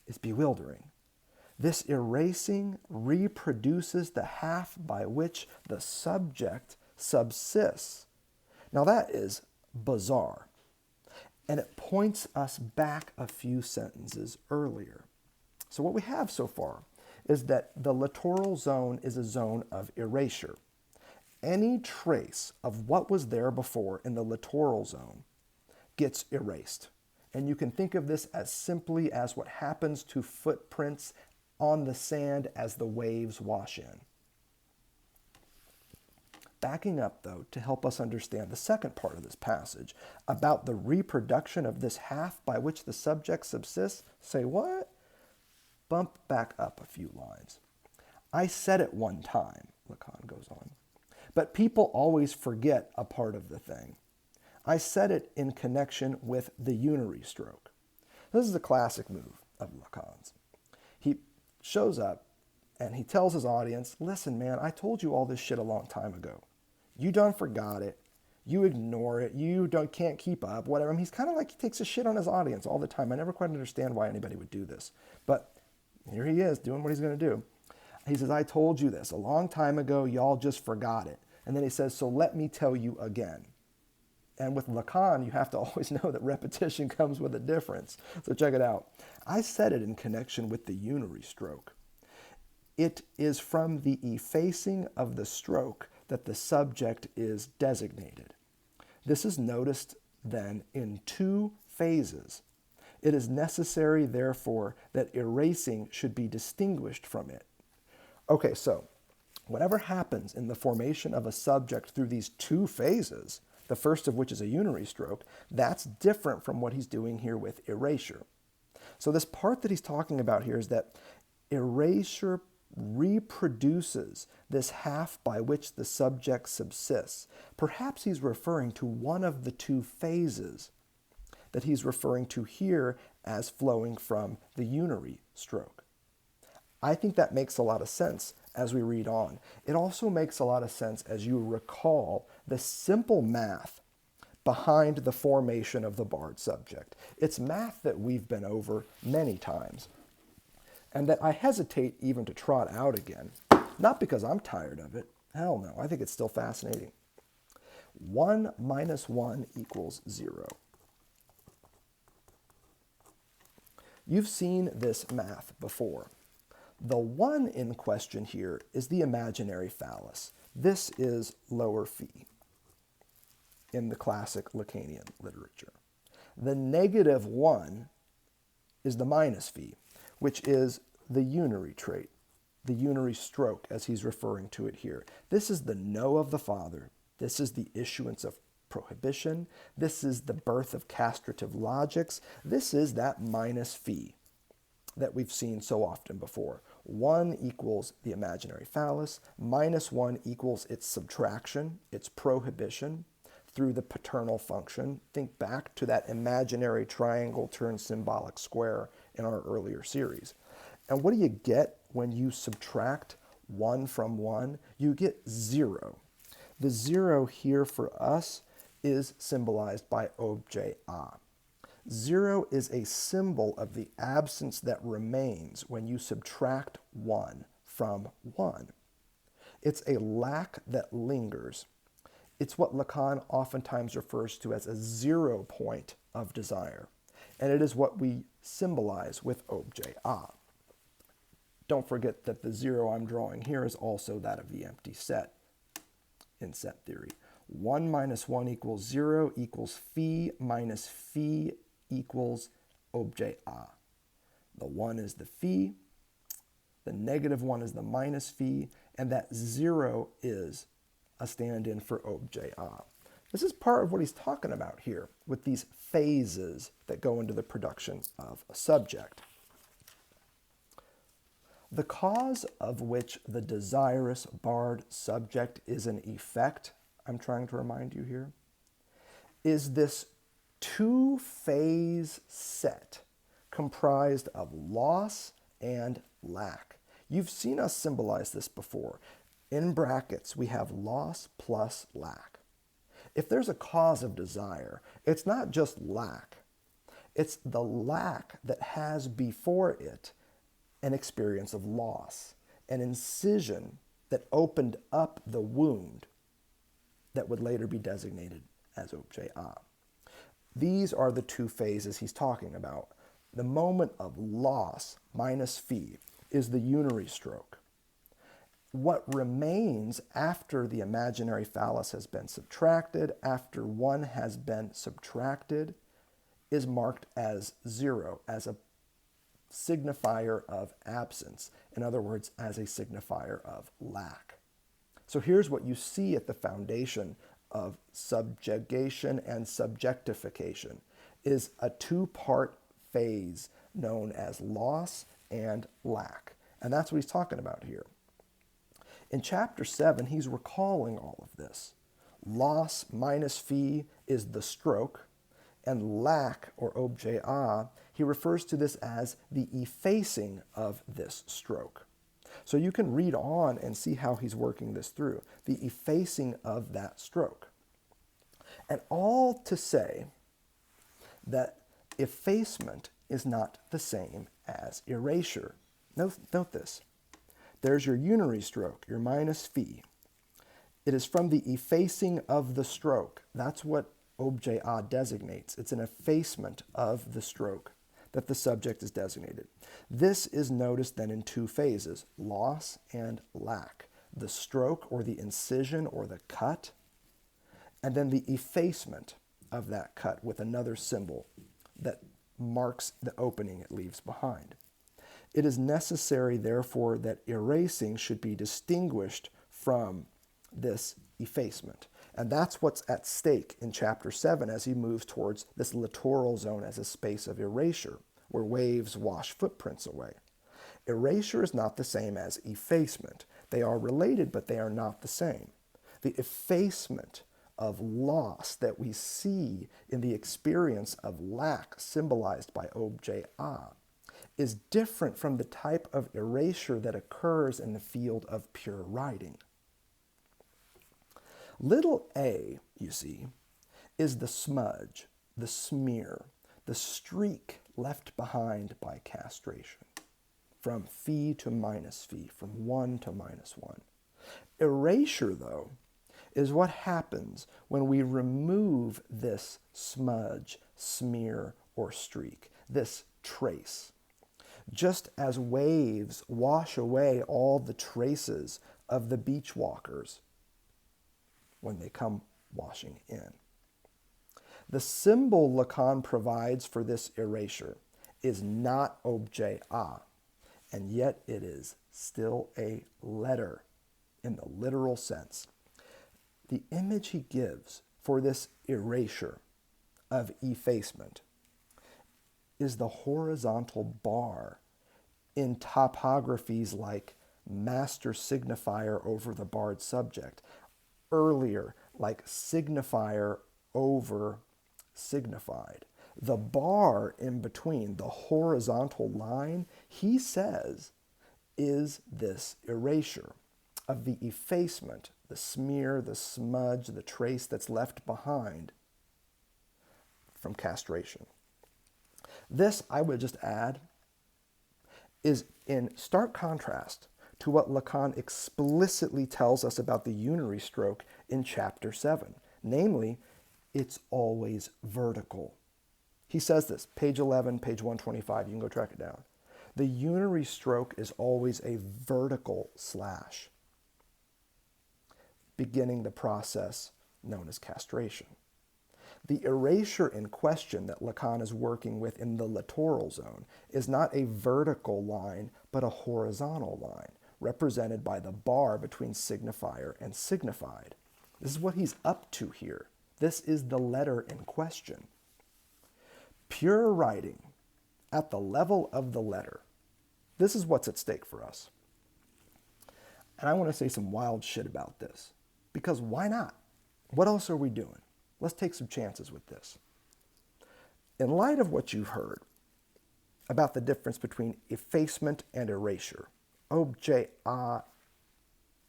is bewildering. This erasing reproduces the half by which the subject subsists. Now, that is bizarre. And it points us back a few sentences earlier. So what we have so far is that the littoral zone is a zone of erasure. Any trace of what was there before in the littoral zone gets erased. And you can think of this as simply as what happens to footprints on the sand as the waves wash in. Backing up, though, to help us understand the second part of this passage about the reproduction of this half by which the subject subsists, say what? Bump back up a few lines. I said it one time, Lacan goes on, but people always forget a part of the thing. I said it in connection with the unary stroke. This is a classic move of Lacan's. He shows up and he tells his audience, listen, man, I told you all this shit a long time ago. You done forgot it. You ignore it. You can't keep up, whatever. I mean, he's kind of like he takes a shit on his audience all the time. I never quite understand why anybody would do this. But here he is doing what he's going to do. He says, I told you this a long time ago. Y'all just forgot it. And then he says, so let me tell you again. And with Lacan, you have to always know that repetition comes with a difference. So check it out. I said it in connection with the unary stroke. It is from the effacing of the stroke that the subject is designated. This is noticed then in two phases. It is necessary, therefore, that erasing should be distinguished from it. Okay, so whatever happens in the formation of a subject through these two phases, the first of which is a unary stroke, that's different from what he's doing here with erasure. So this part that he's talking about here is that erasure reproduces this half by which the subject subsists. Perhaps he's referring to one of the two phases that he's referring to here as flowing from the unary stroke. I think that makes a lot of sense as we read on. It also makes a lot of sense as you recall the simple math behind the formation of the barred subject. It's math that we've been over many times, and that I hesitate even to trot out again, not because I'm tired of it. Hell no, I think it's still fascinating. 1 minus 1 equals 0. You've seen this math before. The 1 in question here is the imaginary phallus. This is lower phi in the classic Lacanian literature. The negative 1 is the minus phi, which is the unary trait, the unary stroke as he's referring to it here. This is the no of the father. This is the issuance of prohibition. This is the birth of castrative logics. This is that minus phi that we've seen so often before. 1 equals the imaginary phallus, minus 1 equals its subtraction, its prohibition, through the paternal function. Think back to that imaginary triangle turned symbolic square in our earlier series. And what do you get when you subtract 1 from 1? You get 0. The 0 here for us is symbolized by objet a. 0 is a symbol of the absence that remains when you subtract 1 from 1. It's a lack that lingers. It's what Lacan oftentimes refers to as a 0 point of desire, and it is what we symbolize with objet a. Don't forget that the 0 I'm drawing here is also that of the empty set in set theory. 1 minus 1 equals 0 equals phi minus phi equals objet a. The 1 is the phi, the negative 1 is the minus phi, and that 0 is a stand-in for objet a. This is part of what he's talking about here with these phases that go into the production of a subject. The cause of which the desirous barred subject is an effect, I'm trying to remind you here, is this two-phase set comprised of loss and lack. You've seen us symbolize this before. In brackets, we have loss plus lack. If there's a cause of desire, it's not just lack. It's the lack that has before it an experience of loss, an incision that opened up the wound that would later be designated as objet a. These are the two phases he's talking about. The moment of loss minus phi is the unary stroke. What remains after the imaginary phallus has been subtracted, after 1 has been subtracted, is marked as 0, as a signifier of absence. In other words, as a signifier of lack. So here's what you see at the foundation of subjugation and subjectification, is a two-part phase known as loss and lack. And that's what he's talking about here. In chapter 7, he's recalling all of this. Loss minus phi is the stroke, and lack, or objet a, he refers to this as the effacing of this stroke. So you can read on and see how he's working this through, the effacing of that stroke. And all to say that effacement is not the same as erasure. Note this. There's your unary stroke, your minus phi. It is from the effacing of the stroke. That's what objet a designates. It's an effacement of the stroke that the subject is designated. This is noticed then in two phases, loss and lack. The stroke or the incision or the cut, and then the effacement of that cut with another symbol that marks the opening it leaves behind. It is necessary, therefore, that erasing should be distinguished from this effacement. And that's what's at stake in chapter 7 as he moves towards this littoral zone as a space of erasure, where waves wash footprints away. Erasure is not the same as effacement. They are related, but they are not the same. The effacement of loss that we see in the experience of lack symbolized by objet a is different from the type of erasure that occurs in the field of pure writing. Little a, you see, is the smudge, the smear, the streak left behind by castration, from phi to minus phi, from 1 to minus 1. Erasure, though, is what happens when we remove this smudge, smear, or streak, this trace. Just as waves wash away all the traces of the beach walkers when they come washing in. The symbol Lacan provides for this erasure is not objet a, and yet it is still a letter in the literal sense. The image he gives for this erasure of effacement is the horizontal bar in topographies like master signifier over the barred subject. Earlier, like signifier over signified. The bar in between, the horizontal line, he says, is this erasure of the effacement, the smear, the smudge, the trace that's left behind from castration. This, I would just add, is in stark contrast to what Lacan explicitly tells us about the unary stroke in chapter 7. Namely, it's always vertical. He says this, page 11, page 125, you can go track it down. The unary stroke is always a vertical slash, beginning the process known as castration. The erasure in question that Lacan is working with in the littoral zone is not a vertical line, but a horizontal line, represented by the bar between signifier and signified. This is what he's up to here. This is the letter in question. Pure writing at the level of the letter. This is what's at stake for us. And I want to say some wild shit about this, because why not? What else are we doing? Let's take some chances with this. In light of what you've heard about the difference between effacement and erasure, objet a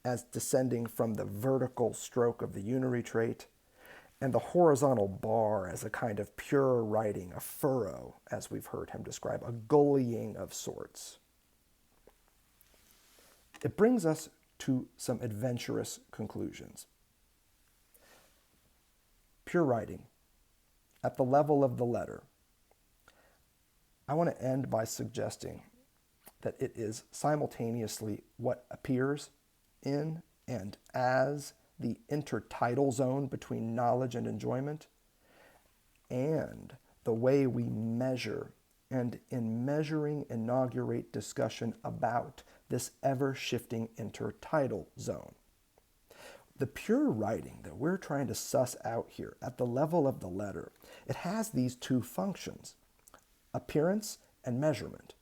as descending from the vertical stroke of the unary trait, and the horizontal bar as a kind of pure writing, a furrow, as we've heard him describe, a gullying of sorts. It brings us to some adventurous conclusions. Pure writing, at the level of the letter. I want to end by suggesting that it is simultaneously what appears in and as the intertidal zone between knowledge and enjoyment, and the way we measure and in measuring inaugurate discussion about this ever-shifting intertidal zone. The pure writing that we're trying to suss out here at the level of the letter, it has these two functions, appearance and measurement.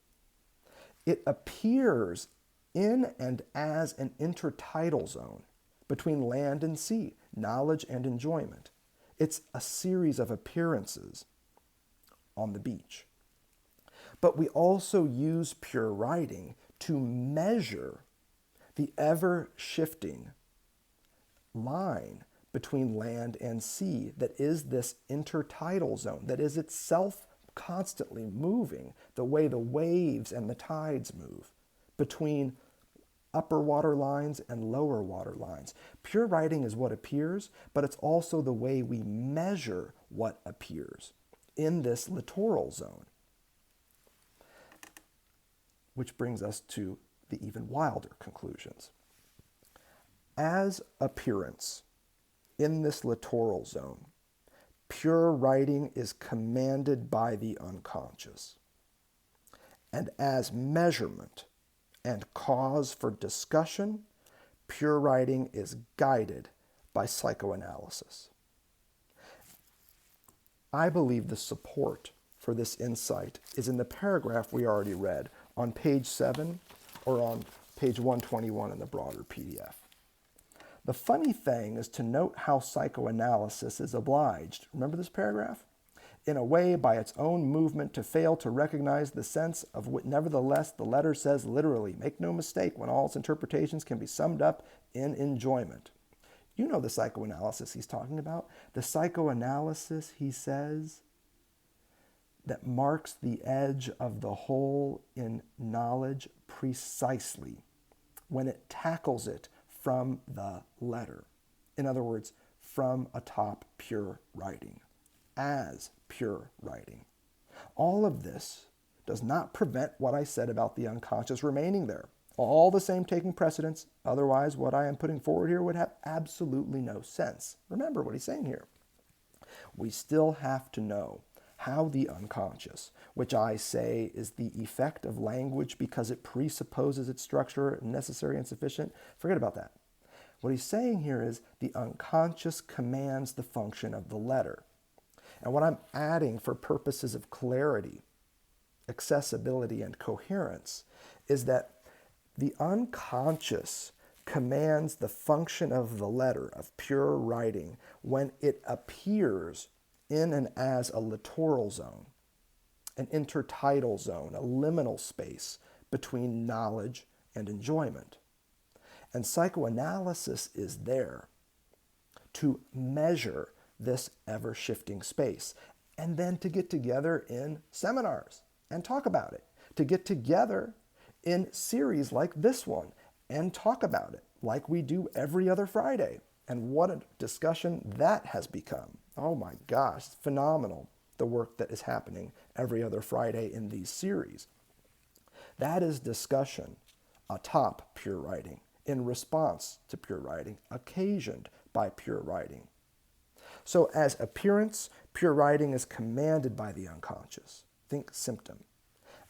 It appears in and as an intertidal zone between land and sea, knowledge and enjoyment. It's a series of appearances on the beach. But we also use pure writing to measure the ever-shifting line between land and sea that is this intertidal zone, that is itself constantly moving the way the waves and the tides move between upper water lines and lower water lines. Pure writing is what appears, but it's also the way we measure what appears in this littoral zone. Which brings us to the even wilder conclusions. As appearance in this littoral zone, pure writing is commanded by the unconscious. And as measurement and cause for discussion, pure writing is guided by psychoanalysis. I believe the support for this insight is in the paragraph we already read on page 7 or on page 121 in the broader PDF. The funny thing is to note how psychoanalysis is obliged, remember this paragraph? In a way by its own movement to fail to recognize the sense of what nevertheless the letter says literally. Make no mistake when all its interpretations can be summed up in enjoyment. You know the psychoanalysis he's talking about. The psychoanalysis, he says, that marks the edge of the whole in knowledge precisely when it tackles it from the letter. In other words, from atop pure writing, as pure writing. All of this does not prevent what I said about the unconscious remaining there. All the same taking precedence, otherwise what I am putting forward here would have absolutely no sense. Remember what he's saying here. We still have to know how the unconscious, which I say is the effect of language because it presupposes its structure necessary and sufficient, forget about that. What he's saying here is the unconscious commands the function of the letter. And what I'm adding for purposes of clarity accessibility, and coherence is that the unconscious commands the function of the letter, of pure writing, when it appears in and as a littoral zone, an intertidal zone, a liminal space between knowledge and enjoyment. And psychoanalysis is there to measure this ever-shifting space, and then to get together in seminars and talk about it, to get together in series like this one and talk about it like we do every other Friday. And what a discussion that has become. Oh my gosh, phenomenal, the work that is happening every other Friday in these series. That is discussion atop pure writing, in response to pure writing, occasioned by pure writing. So as appearance, pure writing is commanded by the unconscious. Think symptom.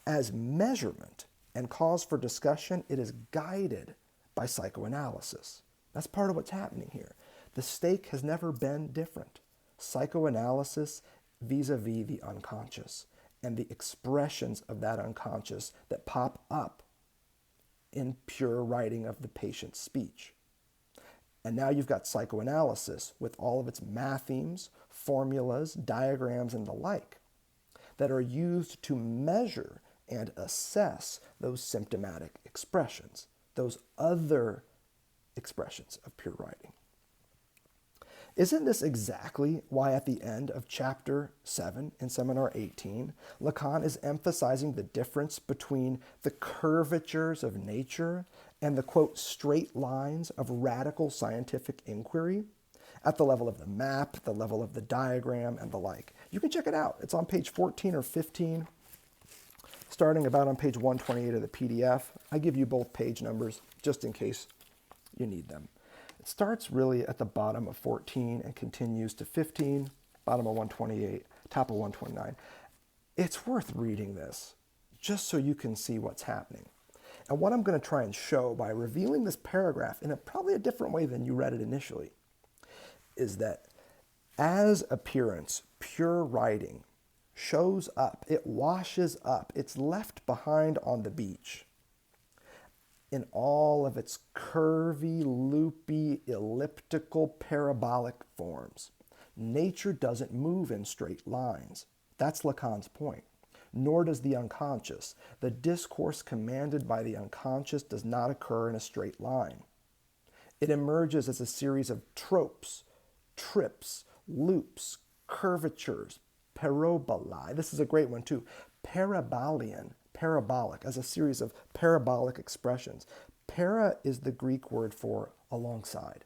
As measurement and cause for discussion, it is guided by psychoanalysis. That's part of what's happening here. The stake has never been different. Psychoanalysis vis-a-vis the unconscious and the expressions of that unconscious that pop up in pure writing of the patient's speech. And now you've got psychoanalysis with all of its mathemes, formulas, diagrams, and the like that are used to measure and assess those symptomatic expressions, those other expressions of pure writing. Isn't this exactly why at the end of chapter 7 in seminar 18, Lacan is emphasizing the difference between the curvatures of nature and the, quote, straight lines of radical scientific inquiry at the level of the map, the level of the diagram, and the like? You can check it out. It's on page 14 or 15, starting about on page 128 of the PDF. I give you both page numbers just in case you need them. It starts really at the bottom of 14 and continues to 15, bottom of 128, top of 129. It's worth reading this just so you can see what's happening. And what I'm going to try and show by revealing this paragraph in probably a different way than you read it initially is that as appearance, pure writing shows up, it washes up, it's left behind on the beach in all of its curvy, loopy, elliptical, parabolic forms. Nature doesn't move in straight lines. That's Lacan's point. Nor does the unconscious. The discourse commanded by the unconscious does not occur in a straight line. It emerges as a series of tropes, trips, loops, curvatures, parabolae. This is a great one too. Parabolic, as a series of parabolic expressions. Para is the Greek word for alongside.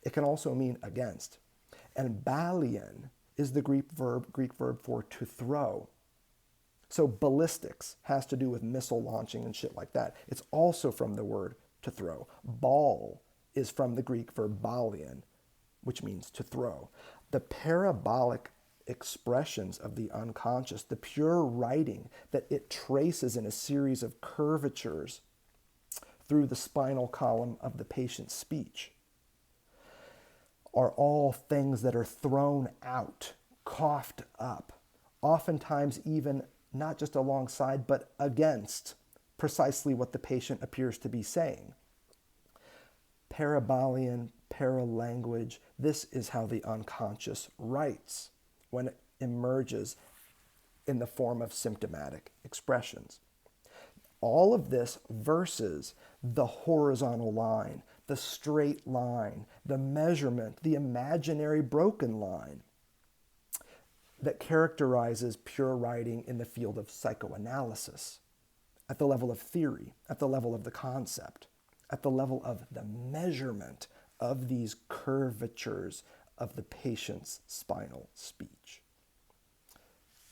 It can also mean against. And balian is the Greek verb for to throw. So ballistics has to do with missile launching and shit like that. It's also from the word to throw. Ball is from the Greek verb balian, which means to throw. The parabolic expressions of the unconscious, the pure writing that it traces in a series of curvatures through the spinal column of the patient's speech, are all things that are thrown out, coughed up, oftentimes even not just alongside, but against precisely what the patient appears to be saying. Parabolian, paralanguage, this is how the unconscious writes when it emerges in the form of symptomatic expressions. All of this versus the horizontal line, the straight line, the measurement, the imaginary broken line that characterizes pure writing in the field of psychoanalysis, at the level of theory, at the level of the concept, at the level of the measurement of these curvatures of the patient's spinal speech.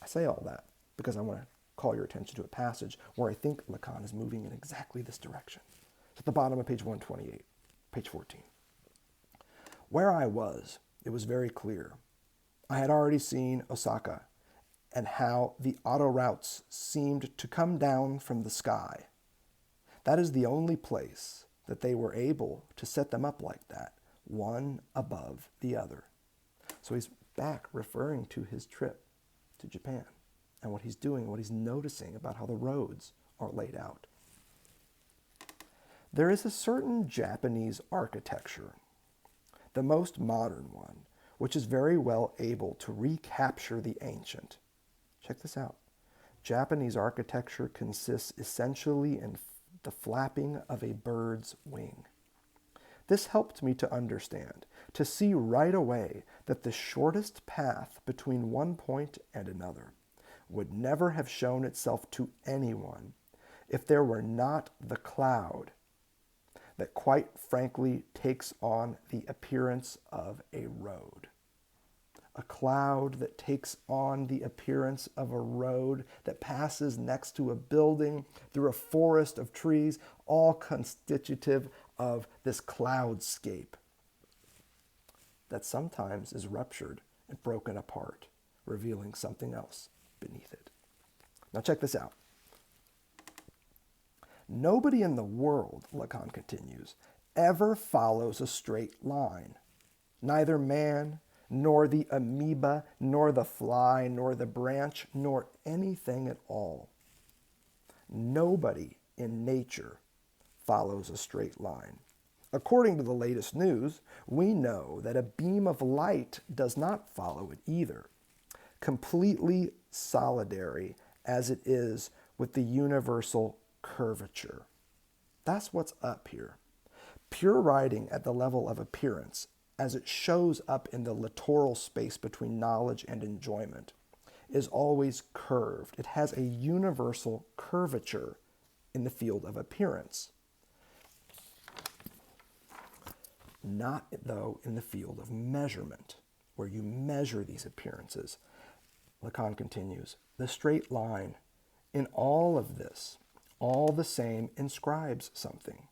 I say all that because I want to call your attention to a passage where I think Lacan is moving in exactly this direction. It's at the bottom of page 128, page 14. Where I was, it was very clear. I had already seen Osaka and how the auto routes seemed to come down from the sky. That is the only place that they were able to set them up like that, one above the other. So he's back referring to his trip to Japan. and what he's doing, what he's noticing about how the roads are laid out. There is a certain Japanese architecture, the most modern one, which is very well able to recapture the ancient. Check this out. Japanese architecture consists essentially in the flapping of a bird's wing. This helped me to understand, to see right away that the shortest path between one point and another would never have shown itself to anyone if there were not the cloud that quite frankly takes on the appearance of a road. A cloud that takes on the appearance of a road that passes next to a building through a forest of trees, all constitutive of this cloudscape that sometimes is ruptured and broken apart, revealing something else beneath it. Now check this out. Nobody in the world, Lacan continues, ever follows a straight line. Neither man, nor the amoeba, nor the fly, nor the branch, nor anything at all. Nobody in nature follows a straight line. According to the latest news, we know that a beam of light does not follow it either, completely solidary as it is with the universal curvature. That's what's up here. Pure writing at the level of appearance, as it shows up in the littoral space between knowledge and enjoyment, is always curved. It has a universal curvature in the field of appearance. Not, though, in the field of measurement, where you measure these appearances. Lacan continues, the straight line in all of this, all the same, inscribes something.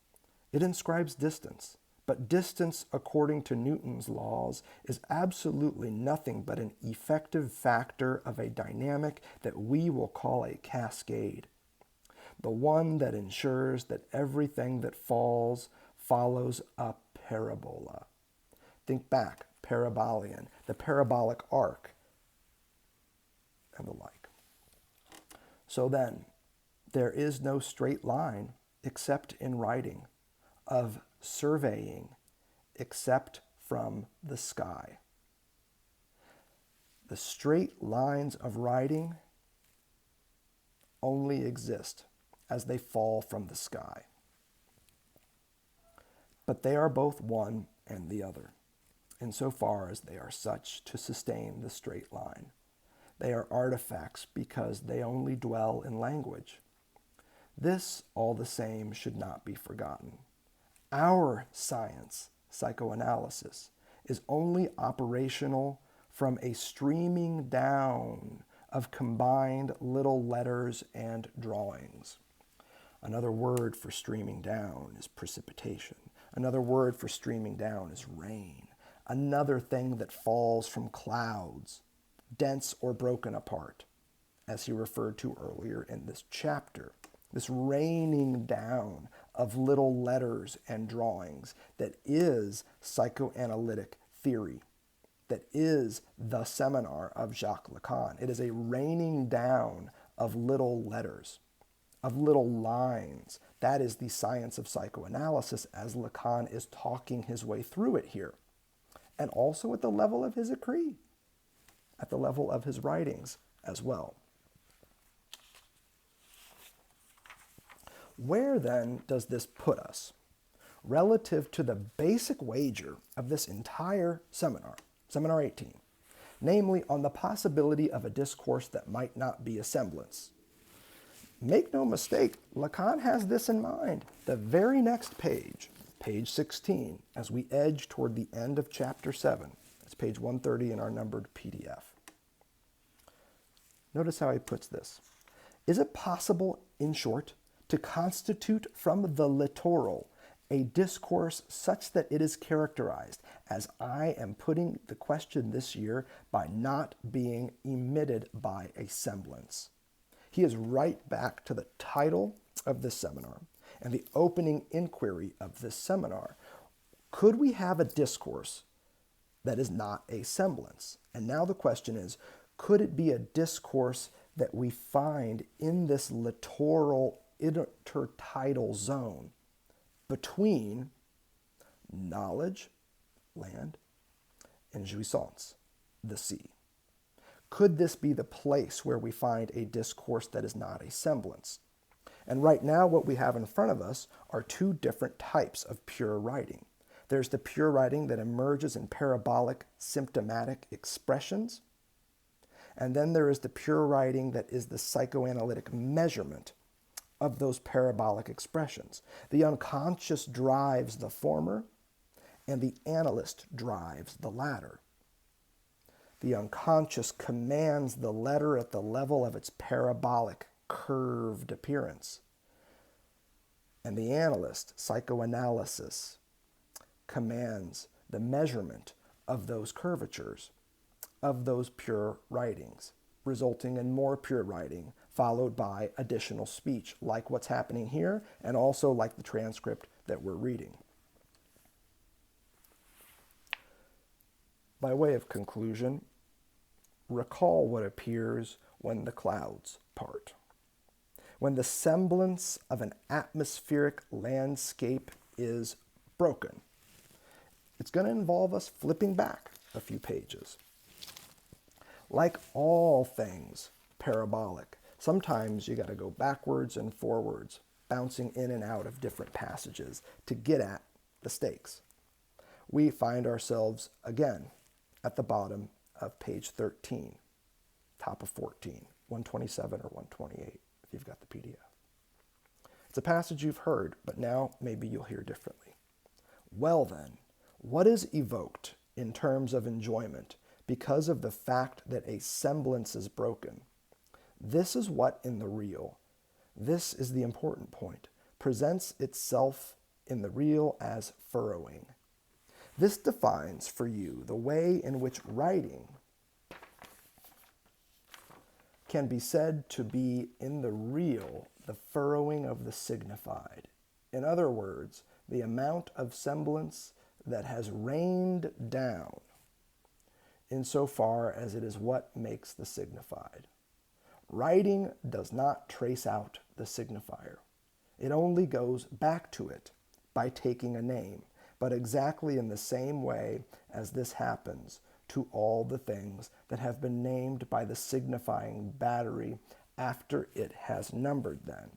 It inscribes distance. But distance, according to Newton's laws, is absolutely nothing but an effective factor of a dynamic that we will call a cascade. The one that ensures that everything that falls follows a parabola. Think back, parabolian, the parabolic arc, and the like. So then, there is no straight line except in writing, of surveying, except from the sky. The straight lines of writing only exist as they fall from the sky. But they are both one and the other, insofar as they are such to sustain the straight line. They are artifacts because they only dwell in language. This, all the same, should not be forgotten. Our science, psychoanalysis, is only operational from a streaming down of combined little letters and drawings. Another word for streaming down is precipitation. Another word for streaming down is rain. Another thing that falls from clouds, dense or broken apart, as he referred to earlier in this chapter. This raining down of little letters and drawings that is psychoanalytic theory, that is the seminar of Jacques Lacan. It is a raining down of little letters, of little lines. That is the science of psychoanalysis as Lacan is talking his way through it here. And also at the level of his écrit, at the level of his writings as well. Where then does this put us relative to the basic wager of this entire seminar, Seminar 18, namely on the possibility of a discourse that might not be a semblance? Make no mistake, Lacan has this in mind. The very next page, page 16, as we edge toward the end of chapter 7. It's page 130 in our numbered PDF. Notice how he puts this. Is it possible, in short, to constitute from the littoral a discourse such that it is characterized, as I am putting the question this year, by not being emitted by a semblance? He is right back to the title of this seminar and the opening inquiry of this seminar. Could we have a discourse that is not a semblance? And now the question is, could it be a discourse that we find in this littoral intertidal zone between knowledge, land, and jouissance, the sea. Could this be the place where we find a discourse that is not a semblance? And right now what we have in front of us are two different types of pure writing. There's the pure writing that emerges in parabolic symptomatic expressions, and then there is the pure writing that is the psychoanalytic measurement of those parabolic expressions. The unconscious drives the former, and the analyst drives the latter. The unconscious commands the letter at the level of its parabolic, curved appearance. And the analyst, psychoanalysis, commands the measurement of those curvatures, of those pure writings, resulting in more pure writing, followed by additional speech, like what's happening here, and also like the transcript that we're reading. By way of conclusion, recall what appears when the clouds part. When the semblance of an atmospheric landscape is broken. It's going to involve us flipping back a few pages. Like all things parabolic, sometimes you got to go backwards and forwards, bouncing in and out of different passages to get at the stakes. We find ourselves again at the bottom of page 13, top of 14, 127 or 128, if you've got the PDF. It's a passage you've heard, but now maybe you'll hear differently. Well then, what is evoked in terms of enjoyment because of the fact that a semblance is broken? This is what in the real, this is the important point, presents itself in the real as furrowing. This defines for you the way in which writing can be said to be in the real the furrowing of the signified. In other words, the amount of semblance that has rained down insofar as it is what makes the signified. Writing does not trace out the signifier. It only goes back to it by taking a name, but exactly in the same way as this happens to all the things that have been named by the signifying battery after it has numbered them.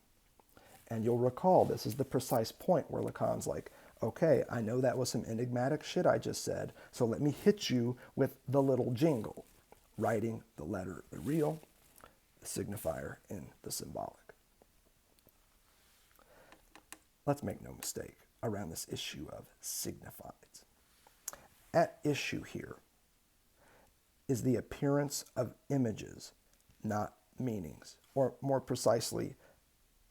And you'll recall this is the precise point where Lacan's like, okay, I know that was some enigmatic shit I just said, so let me hit you with the little jingle, writing the letter, the real, the signifier, in the symbolic. Let's make no mistake around this issue of signifieds. At issue here is the appearance of images, not meanings, or more precisely,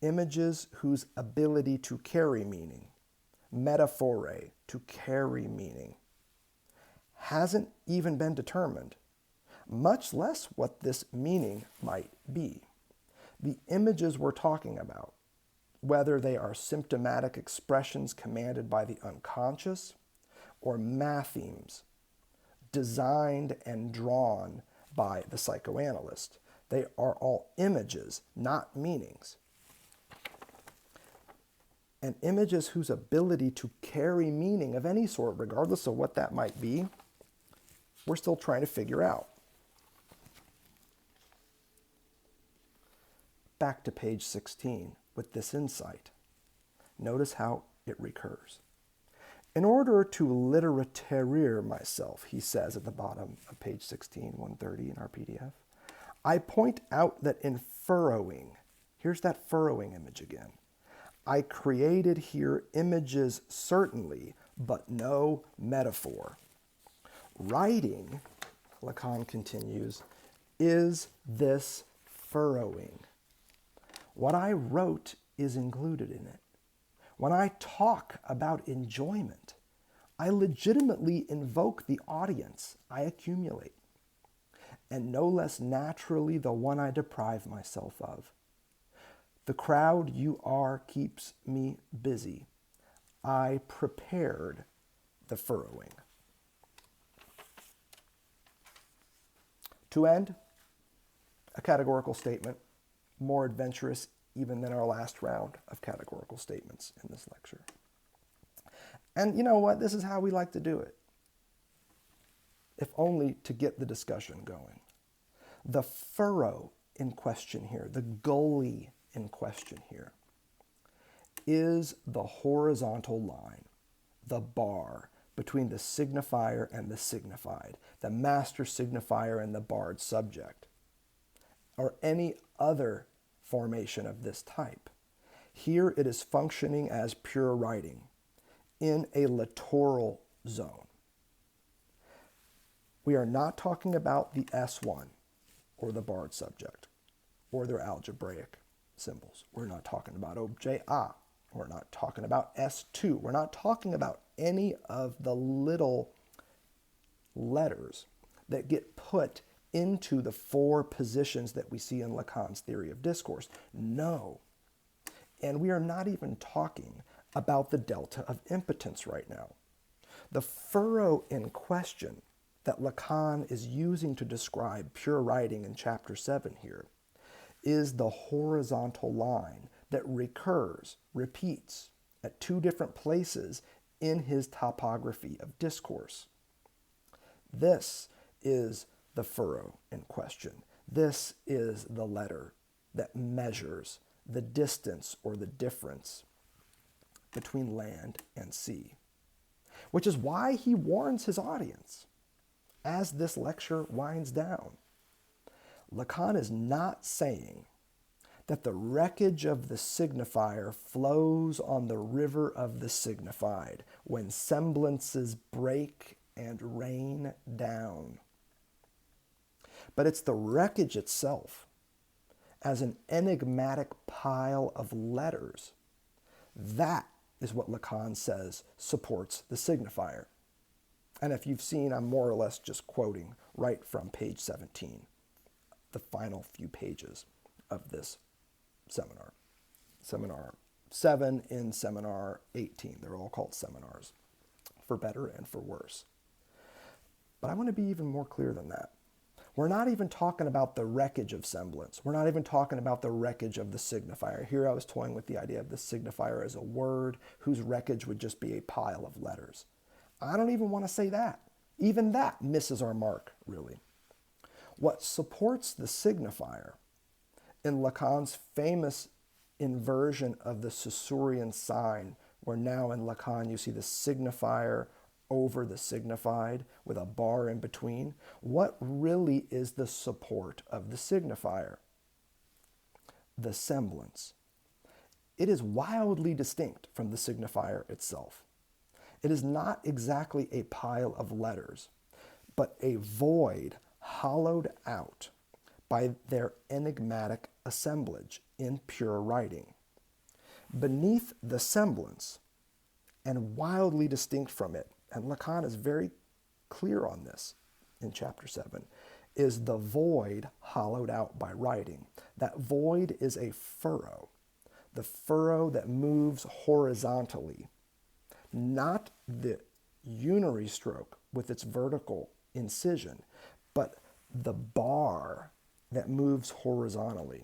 images whose ability to carry meaning, metaphore, to carry meaning, hasn't even been determined, much less what this meaning might be. The images we're talking about, whether they are symptomatic expressions commanded by the unconscious or mathemes designed and drawn by the psychoanalyst, they are all images, not meanings. And images whose ability to carry meaning of any sort, regardless of what that might be, we're still trying to figure out. Back to page 16 with this insight. Notice how it recurs. In order to literaterer myself, he says at the bottom of page 16, 130 in our PDF, I point out that in furrowing, here's that furrowing image again, I created here images certainly, but no metaphor. Writing, Lacan continues, is this furrowing. What I wrote is included in it. When I talk about enjoyment, I legitimately invoke the audience I accumulate, and no less naturally the one I deprive myself of. The crowd you are keeps me busy. I prepared the furrowing. To end, a categorical statement, more adventurous even than our last round of categorical statements in this lecture. And you know what? This is how we like to do it, if only to get the discussion going. The furrow in question here, the gully in question here, is the horizontal line, the bar between the signifier and the signified, the master signifier and the barred subject, or any other formation of this type. Here it is functioning as pure writing in a littoral zone. We are not talking about the S1 or the barred subject or their algebraic symbols. We're not talking about objet A. We're not talking about S2. We're not talking about any of the little letters that get put into the four positions that we see in Lacan's theory of discourse. No. And we are not even talking about the delta of impotence right now. The furrow in question that Lacan is using to describe pure writing in chapter 7 here is the horizontal line that repeats at two different places in his topography of discourse. This is the furrow in question. This is the letter that measures the distance or the difference between land and sea, which is why he warns his audience as this lecture winds down. Lacan is not saying that the wreckage of the signifier flows on the river of the signified when semblances break and rain down. But it's the wreckage itself as an enigmatic pile of letters. That is what Lacan says supports the signifier. And if you've seen, I'm more or less just quoting right from page 17, the final few pages of this seminar. Seminar 7 in Seminar 18. They're all called seminars, for better and for worse. But I want to be even more clear than that. We're not even talking about the wreckage of semblance. We're not even talking about the wreckage of the signifier. Here I was toying with the idea of the signifier as a word whose wreckage would just be a pile of letters. I don't even want to say that. Even that misses our mark, really. What supports the signifier in Lacan's famous inversion of the Saussurean sign, where now in Lacan you see the signifier over the signified with a bar in between, what really is the support of the signifier? The semblance. It is wildly distinct from the signifier itself. It is not exactly a pile of letters, but a void hollowed out by their enigmatic assemblage in pure writing. Beneath the semblance, and wildly distinct from it, and Lacan is very clear on this in chapter 7, is the void hollowed out by writing. That void is a furrow, the furrow that moves horizontally, not the unary stroke with its vertical incision, but the bar that moves horizontally.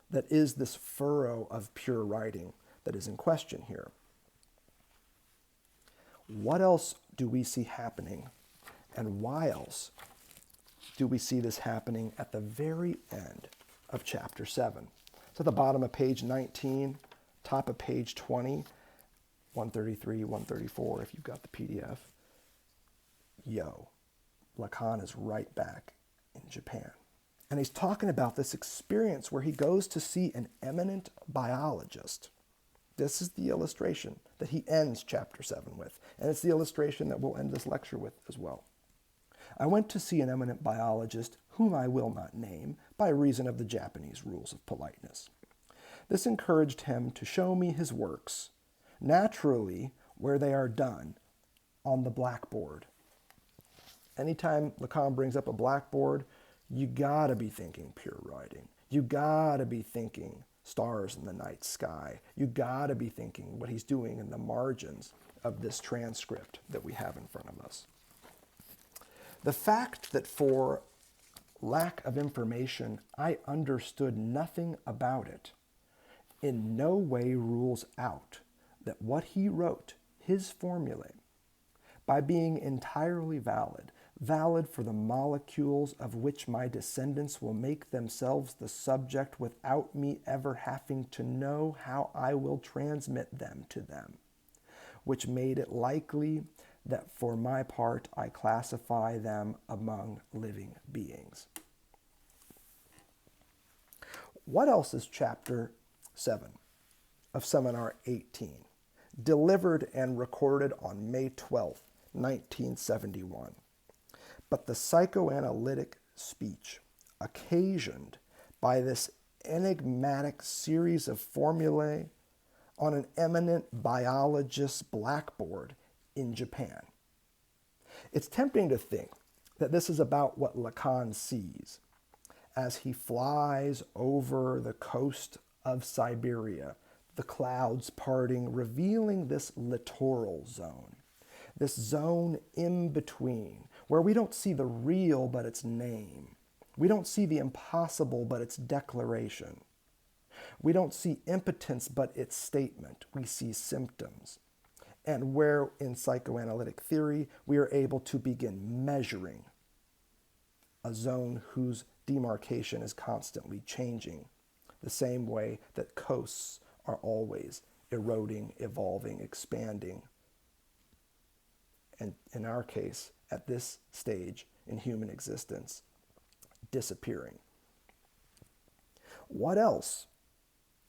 That is this furrow of pure writing that is in question here. What else do we see happening, and why else do we see this happening at the very end of chapter 7? It's at the bottom of page 19, top of page 20, 133, 134 if you've got the PDF. Lacan is right back in Japan. And he's talking about this experience where he goes to see an eminent biologist. This is the illustration that he ends chapter 7 with, and it's the illustration that we'll end this lecture with as well. I went to see an eminent biologist whom I will not name by reason of the Japanese rules of politeness. This encouraged him to show me his works, naturally where they are done, on the blackboard. Anytime Lacan brings up a blackboard, you gotta be thinking pure writing. You gotta be thinking stars in the night sky. You gotta be thinking what he's doing in the margins of this transcript that we have in front of us. The fact that for lack of information, I understood nothing about it, in no way rules out that what he wrote, his formulae, by being entirely valid, valid for the molecules of which my descendants will make themselves the subject without me ever having to know how I will transmit them to them, which made it likely that for my part I classify them among living beings. What else is chapter 7 of Seminar 18, delivered and recorded on May 12th, 1971? But the psychoanalytic speech occasioned by this enigmatic series of formulae on an eminent biologist's blackboard in Japan. It's tempting to think that this is about what Lacan sees as he flies over the coast of Siberia, the clouds parting, revealing this littoral zone, this zone in between, where we don't see the real but its name. We don't see the impossible but its declaration. We don't see impotence but its statement. We see symptoms. And where in psychoanalytic theory we are able to begin measuring a zone whose demarcation is constantly changing, the same way that coasts are always eroding, evolving, expanding, and in our case, at this stage in human existence, disappearing. What else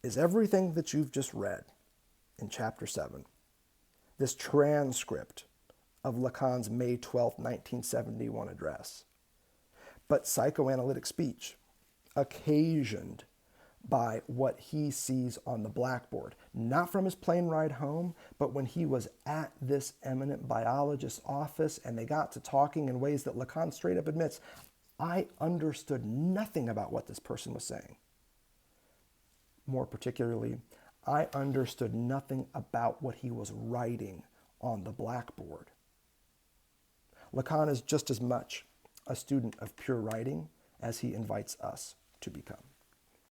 is everything that you've just read in chapter 7, this transcript of Lacan's May 12, 1971 address, but psychoanalytic speech occasioned by what he sees on the blackboard, not from his plane ride home, but when he was at this eminent biologist's office and they got to talking in ways that Lacan straight up admits, I understood nothing about what this person was saying. More particularly, I understood nothing about what he was writing on the blackboard. Lacan is just as much a student of pure writing as he invites us to become.